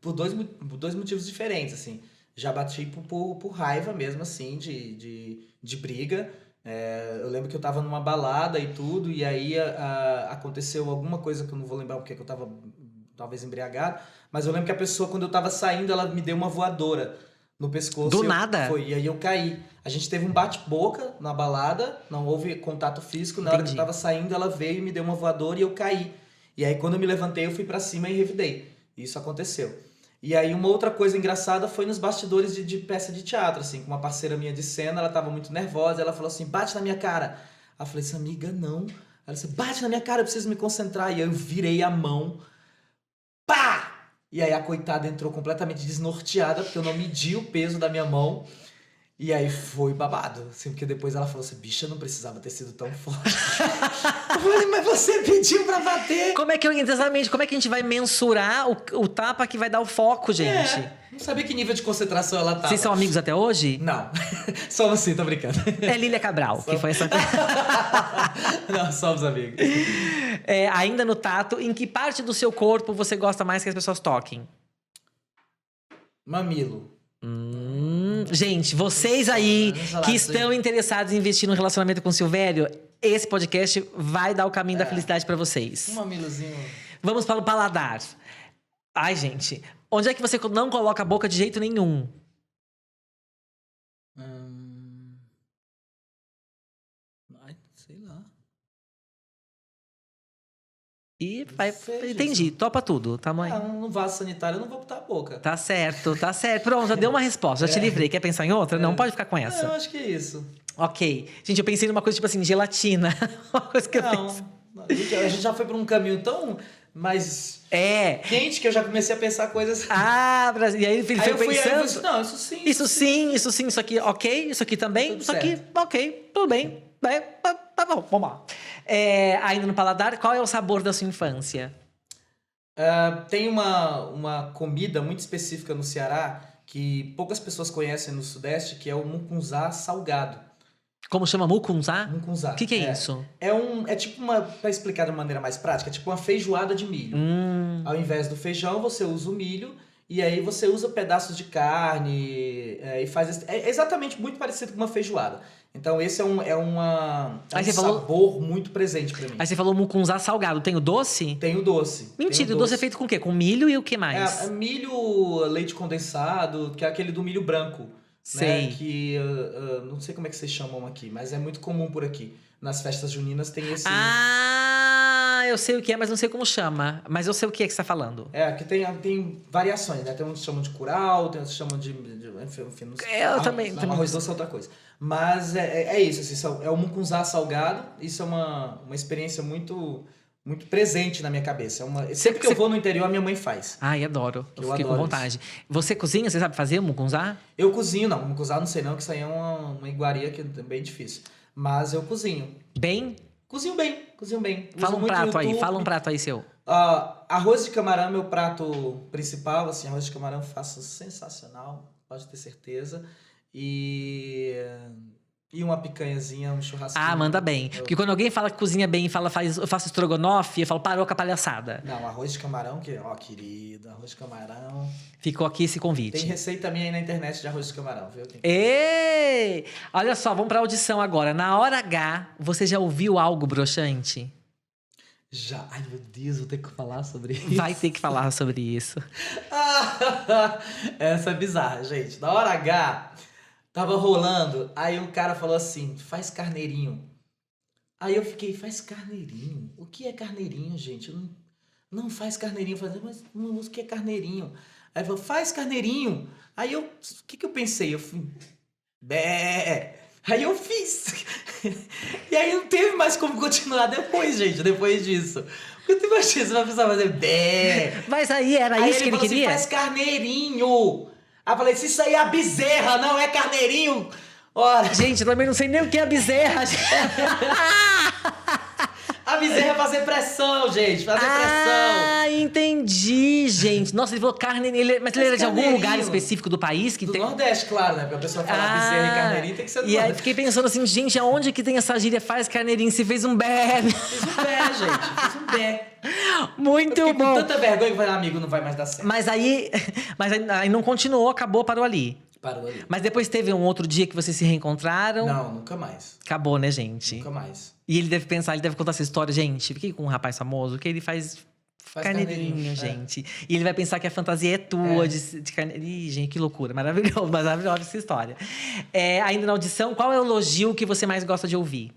por dois motivos diferentes, assim. Já bati por raiva mesmo, assim, de briga. Eu lembro que eu tava numa balada e tudo, e aí aconteceu alguma coisa que eu não vou lembrar porque eu tava talvez embriagado, mas eu lembro que a pessoa, quando eu tava saindo, ela me deu uma voadora no pescoço. Do nada? Foi, e aí eu caí. A gente teve um bate-boca na balada, não houve contato físico, na hora que eu tava saindo, ela veio e me deu uma voadora e eu caí. E aí quando eu me levantei, eu fui pra cima e revidei. Isso aconteceu. E aí uma outra coisa engraçada foi nos bastidores de peça de teatro, assim, com uma parceira minha de cena, ela tava muito nervosa, ela falou assim, bate na minha cara. Aí eu falei assim, amiga, não. Ela disse, bate na minha cara, eu preciso me concentrar. E aí eu virei a mão, pá! E aí a coitada entrou completamente desnorteada, porque eu não medi o peso da minha mão. E aí foi babado, assim, porque depois ela falou assim, bicha, não precisava ter sido tão forte. Eu falei, mas você pediu pra bater. Exatamente, como é que a gente vai mensurar o tapa que vai dar o foco, gente? Não sabia que nível de concentração ela tava. Vocês são amigos até hoje? Não, somos sim, tô brincando. É Lília Cabral, que foi essa... Não, somos amigos. Ainda no tato, em que parte do seu corpo você gosta mais que as pessoas toquem? Mamilo. Gente, vocês aí que estão interessados em investir no relacionamento com o Silvério, esse podcast vai dar o caminho da felicidade pra vocês. Um mamilozinho. Vamos para o paladar. Ai, gente, onde é que você não coloca a boca de jeito nenhum? Sei lá. E vai, entendi, topa tudo, tamanho. No vaso sanitário eu não vou botar a boca. Tá certo. Pronto, já deu uma resposta, já te livrei. Quer pensar em outra? Não, pode ficar com essa. Eu acho que é isso. Ok. Gente, eu pensei numa coisa tipo assim, gelatina. Uma coisa que eu pensei. A gente já foi por um caminho tão mais quente que eu já comecei a pensar coisas... E aí ele foi pensando... Não, isso sim. Isso aqui, ok. Isso aqui também. Tudo isso aqui, certo. ok. Tudo bem. Tá bom, vamos lá. Ainda no paladar, qual é o sabor da sua infância? Tem uma comida muito específica no Ceará que poucas pessoas conhecem no Sudeste, que é o mucunzá salgado. Como chama? Mucunzá? Mucunzá. O que é isso? É tipo pra explicar de uma maneira mais prática, é tipo uma feijoada de milho. Ao invés do feijão, você usa o milho E aí você usa pedaços de carne e faz... É exatamente muito parecido com uma feijoada. Então esse é um sabor muito presente pra mim. Aí você falou mucunzá salgado. Tem o doce? Tem o doce. Mentira, o doce é feito com o quê? Com milho e o que mais? É milho, leite condensado, que é aquele do milho branco. Sei. Né? Que não sei como é que vocês chamam aqui, mas é muito comum por aqui. Nas festas juninas tem esse... Ah, eu sei o que é, mas não sei como chama. Mas eu sei o que é que você tá falando. Que tem variações, né? Tem uns que chamam de curau, tem uns que chamam de enfim, não sei. Eu também. Arroz doce é outra coisa. Mas é isso, assim, é o mucunzá salgado. Isso é uma experiência muito, muito presente na minha cabeça. Sempre que eu vou no interior, a minha mãe faz. Ai, adoro. Eu fiquei com adoro vontade. isso. Você cozinha? Você sabe fazer mucunzá? Eu cozinho, não. Mucunzá não sei não, que isso aí é uma iguaria que é bem difícil. Mas eu cozinho. Bem? Cozinho bem. Fala um prato aí, fala um prato aí seu. Arroz de camarão é meu prato principal, assim, arroz de camarão eu faço sensacional, pode ter certeza. E uma picanhazinha, um churrasquinho. Ah, manda bem. Porque quando alguém fala que cozinha bem e fala eu faço estrogonofe, eu falo, parou com a palhaçada. Não, arroz de camarão, querido, arroz de camarão. Ficou aqui esse convite. Tem receita minha aí na internet de arroz de camarão, viu? Ei! Olha só, vamos pra audição agora. Na hora H, você já ouviu algo broxante? Já. Ai, meu Deus, vou ter que falar sobre isso. Vai ter que falar sobre isso. Essa é bizarra, gente. Na hora H, tava rolando, aí o cara falou assim, faz carneirinho. Aí eu fiquei, faz carneirinho? O que é carneirinho, gente? Não faz carneirinho. Eu falei, mas o que é carneirinho? Aí ele falou, faz carneirinho. Aí o que eu pensei? Eu fui, bé. Aí eu fiz. E aí não teve mais como continuar depois, gente, depois disso. Porque tu imagina, você vai precisar fazer bé. Mas aí era isso que ele queria? Assim, faz carneirinho. Aí eu falei, isso aí é a bezerra, não é carneirinho. Ora. Gente, eu também não sei nem o que é a bezerra. A bezerra é fazer pressão, gente. Fazer pressão. Ah, entendi, gente. Nossa, ele falou carne... Mas ele era de algum lugar específico do país? Do Nordeste, claro, né? Porque a pessoa fala bezerra e carneirinho tem que ser do Nordeste. E aí fiquei pensando assim, gente, aonde que tem essa gíria faz carneirinho? Se fez um bé. Fiz um bé, gente. Fiz um bé. Muito eu bom. Com tanta vergonha que vai, amigo, não vai mais dar certo. Mas aí não continuou, acabou, parou ali. Parou ali. Mas depois teve um outro dia que vocês se reencontraram? Não, nunca mais. Acabou, né, gente? Nunca mais. E ele deve pensar, ele deve contar essa história. Gente, fiquei com um rapaz famoso que ele faz carneirinho, gente. E ele vai pensar que a fantasia é tua de carneirinho. Ih, gente, que loucura. Maravilhosa essa história. Ainda na audição, qual é o elogio que você mais gosta de ouvir?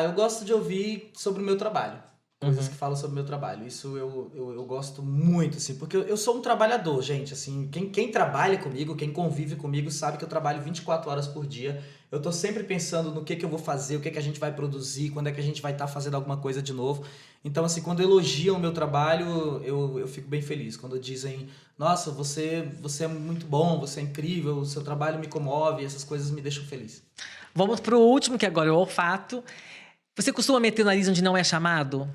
Eu gosto de ouvir sobre o meu trabalho. Coisas que falam sobre o meu trabalho. Isso eu gosto muito, assim. Porque eu sou um trabalhador, gente. Assim, quem trabalha comigo, quem convive comigo, sabe que eu trabalho 24 horas por dia. Eu tô sempre pensando no que eu vou fazer, o que a gente vai produzir, quando é que a gente vai estar fazendo alguma coisa de novo. Então, assim, quando elogiam o meu trabalho, eu fico bem feliz. Quando dizem, nossa, você é muito bom, você é incrível, o seu trabalho me comove, essas coisas me deixam feliz. Vamos pro último, que agora é o olfato. Você costuma meter o nariz onde não é chamado?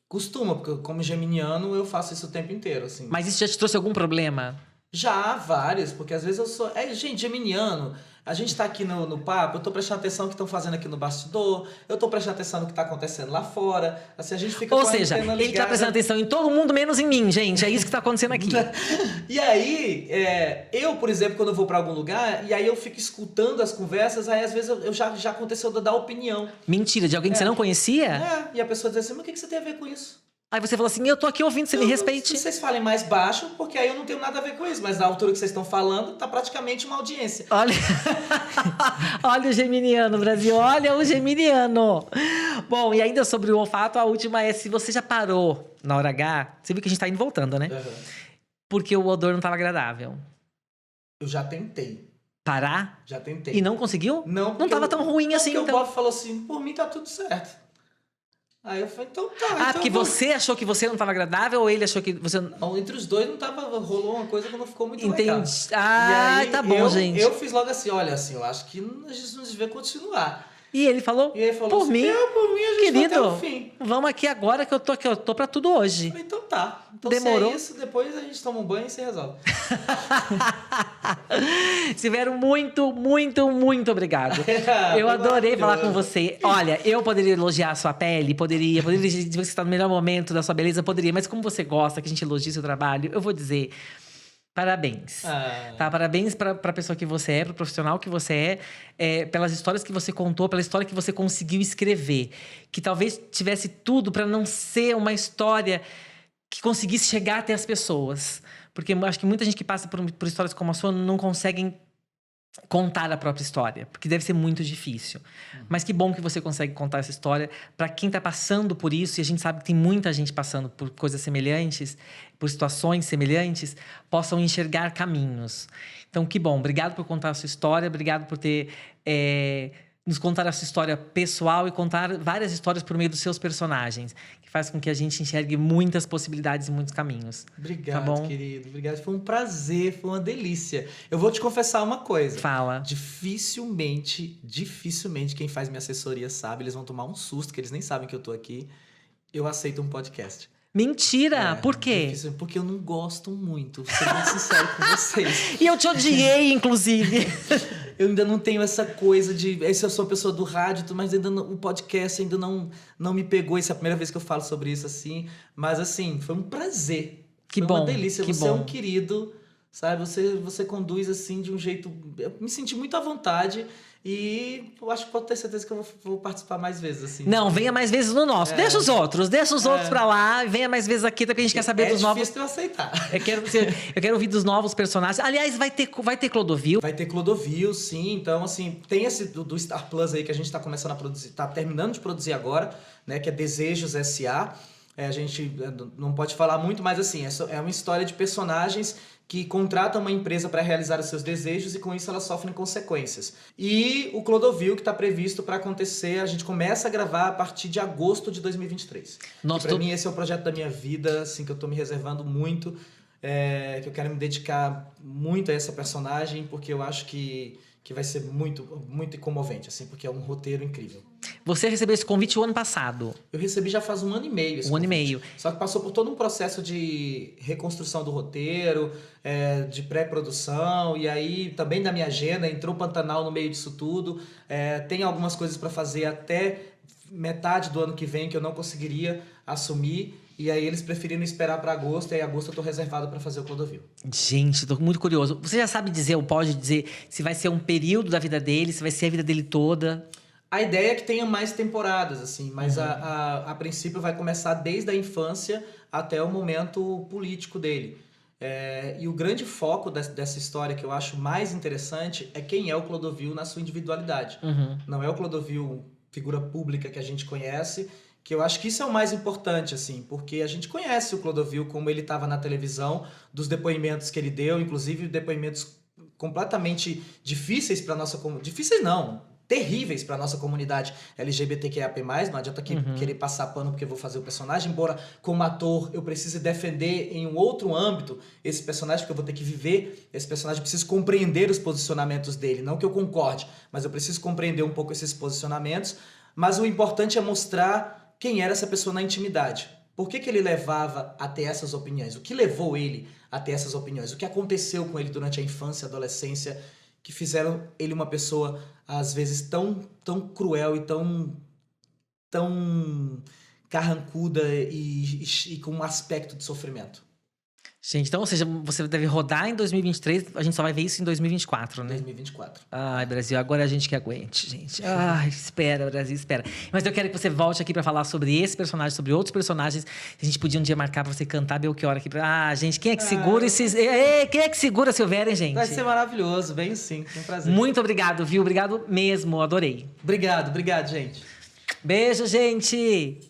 Costuma, porque como geminiano eu faço isso o tempo inteiro, assim. Mas isso já te trouxe algum problema? Já, vários, porque às vezes eu sou... gente, geminiano, a gente tá aqui no papo, eu tô prestando atenção no que estão fazendo aqui no bastidor, eu tô prestando atenção no que tá acontecendo lá fora, assim, a gente fica... Ou seja, ele tá prestando atenção em todo mundo, menos em mim, gente, é isso que tá acontecendo aqui. E aí, eu, por exemplo, quando eu vou pra algum lugar, e aí eu fico escutando as conversas, aí às vezes já aconteceu de eu dar opinião. Mentira, de alguém que você não conhecia? E a pessoa diz assim, mas o que você tem a ver com isso? Aí você falou assim, eu tô aqui ouvindo, você me respeite. Vocês falem mais baixo, porque aí eu não tenho nada a ver com isso. Mas na altura que vocês estão falando, tá praticamente uma audiência. Olha, olha o geminiano, Brasil. Olha o geminiano. Bom, e ainda sobre o olfato, a última é se você já parou na hora H. Você viu que a gente tá indo e voltando, né? Uhum. Porque o odor não tava agradável. Eu já tentei. Parar? Já tentei. E não conseguiu? Não. Não tava tão ruim assim, então. então. O Bob falou assim, por mim tá tudo certo. Aí eu falei, então tá. Porque você achou que você não estava agradável ou ele achou que você... Não, entre os dois não tava... Rolou uma coisa que não ficou muito Entendi. legal. Ah, tá bom, gente. Eu fiz logo assim, olha, assim, eu acho que a gente não devia continuar. E ele falou, E ele falou por assim, mim, por mim a gente querido, vai até o fim. vamos aqui agora que eu tô pra tudo hoje. Eu falei, então tá. Então Demorou. se é isso, depois a gente toma um banho e se resolve. Silvério, muito, muito, muito obrigado. Eu adorei falar com você. Olha, eu poderia elogiar a sua pele, poderia dizer que você está no melhor momento da sua beleza, poderia. Mas como você gosta que a gente elogie seu trabalho, eu vou dizer... Parabéns. Tá? Parabéns pra pessoa que você é, pro profissional que você pelas histórias que você contou, pela história que você conseguiu escrever. Que talvez tivesse tudo para não ser uma história que conseguisse chegar até as pessoas. Porque eu acho que muita gente que passa por histórias como a sua não conseguem contar a própria história, porque deve ser muito difícil. Mas que bom que você consegue contar essa história para quem tá passando por isso, e a gente sabe que tem muita gente passando por coisas semelhantes, por situações semelhantes, possam enxergar caminhos. Então, que bom. Obrigado por contar a sua história, obrigado por ter nos contar a sua história pessoal e contar várias histórias por meio dos seus personagens, que faz com que a gente enxergue muitas possibilidades e muitos caminhos. Obrigado, tá bom? querido. Obrigado. Foi um prazer, foi uma delícia. Eu vou te confessar uma coisa. Fala. Dificilmente quem faz minha assessoria sabe, eles vão tomar um susto, que eles nem sabem que eu tô aqui. Eu aceito um podcast. Mentira! Por quê? Difícil, porque eu não gosto muito, vou ser muito sincero com vocês. E eu te odiei, inclusive. Eu ainda não tenho essa coisa de... Eu sou uma pessoa do rádio, mas ainda o podcast ainda não me pegou. Essa é a primeira vez que eu falo sobre isso, assim. Mas, assim, foi um prazer. Que foi bom, uma delícia. que Você é bom. um querido, sabe? Você conduz, assim, de um jeito... Eu me senti muito à vontade. E eu acho que pode ter certeza que eu vou participar mais vezes, assim. Não, venha mais vezes no nosso. Deixa os outros pra lá. Venha mais vezes aqui, porque a gente quer saber dos novos... É difícil eu aceitar. Eu quero ouvir dos novos personagens. Aliás, vai ter Clodovil. Vai ter Clodovil, sim. Então, assim, tem esse do Star Plus aí que a gente tá começando a produzir, tá terminando de produzir agora, né? Que é Desejos S.A. A gente não pode falar muito, mas assim, é uma história de personagens que contratam uma empresa para realizar os seus desejos e com isso elas sofrem consequências. E o Clodovil, que está previsto para acontecer, a gente começa a gravar a partir de agosto de 2023. Nossa, para mim esse é o projeto da minha vida, assim, que eu tô me reservando muito, que eu quero me dedicar muito a essa personagem, porque eu acho que vai ser muito, muito comovente, assim, porque é um roteiro incrível. Você recebeu esse convite o ano passado. Eu recebi já faz 1 ano e meio esse Um ano e convite. meio. Só que passou por todo um processo de reconstrução do roteiro, de pré-produção, e aí também da minha agenda, entrou Pantanal no meio disso tudo. Tem algumas coisas para fazer até metade do ano que vem que eu não conseguiria assumir. E aí eles preferiram esperar para agosto, e aí agosto eu tô reservado para fazer o Clodovil. Gente, tô muito curioso. Você já sabe dizer, ou pode dizer, se vai ser um período da vida dele, se vai ser a vida dele toda? A ideia é que tenha mais temporadas, assim, mas a princípio vai começar desde a infância até o momento político dele. E o grande foco dessa história que eu acho mais interessante é quem é o Clodovil na sua individualidade. Não é o Clodovil figura pública que a gente conhece, que eu acho que isso é o mais importante, assim, porque a gente conhece o Clodovil como ele estava na televisão, dos depoimentos que ele deu, inclusive depoimentos completamente difíceis para nossa comunidade. Difíceis não, terríveis para nossa comunidade LGBTQIA+, não adianta querer passar pano porque eu vou fazer o personagem, embora como ator eu precise defender em um outro âmbito esse personagem, porque eu vou ter que viver esse personagem, preciso compreender os posicionamentos dele, não que eu concorde, mas eu preciso compreender um pouco esses posicionamentos, mas o importante é mostrar quem era essa pessoa na intimidade. Por que ele levava até essas opiniões? O que levou ele até essas opiniões? O que aconteceu com ele durante a infância, a adolescência, que fizeram ele uma pessoa, às vezes, tão cruel e tão carrancuda e com um aspecto de sofrimento? Gente, então, ou seja, você deve rodar em 2023, a gente só vai ver isso em 2024, né? 2024. Ai, Brasil, agora a gente que aguente, gente. Ai, espera, Brasil, espera. Mas eu quero que você volte aqui pra falar sobre esse personagem, sobre outros personagens. A gente podia um dia marcar pra você cantar Belchior aqui. Gente, quem é que segura esses... Quem é que segura Silvério, hein, gente? Vai ser maravilhoso, bem sim, é um prazer. Muito obrigado, viu? Obrigado mesmo, adorei. Obrigado, gente. Beijo, gente!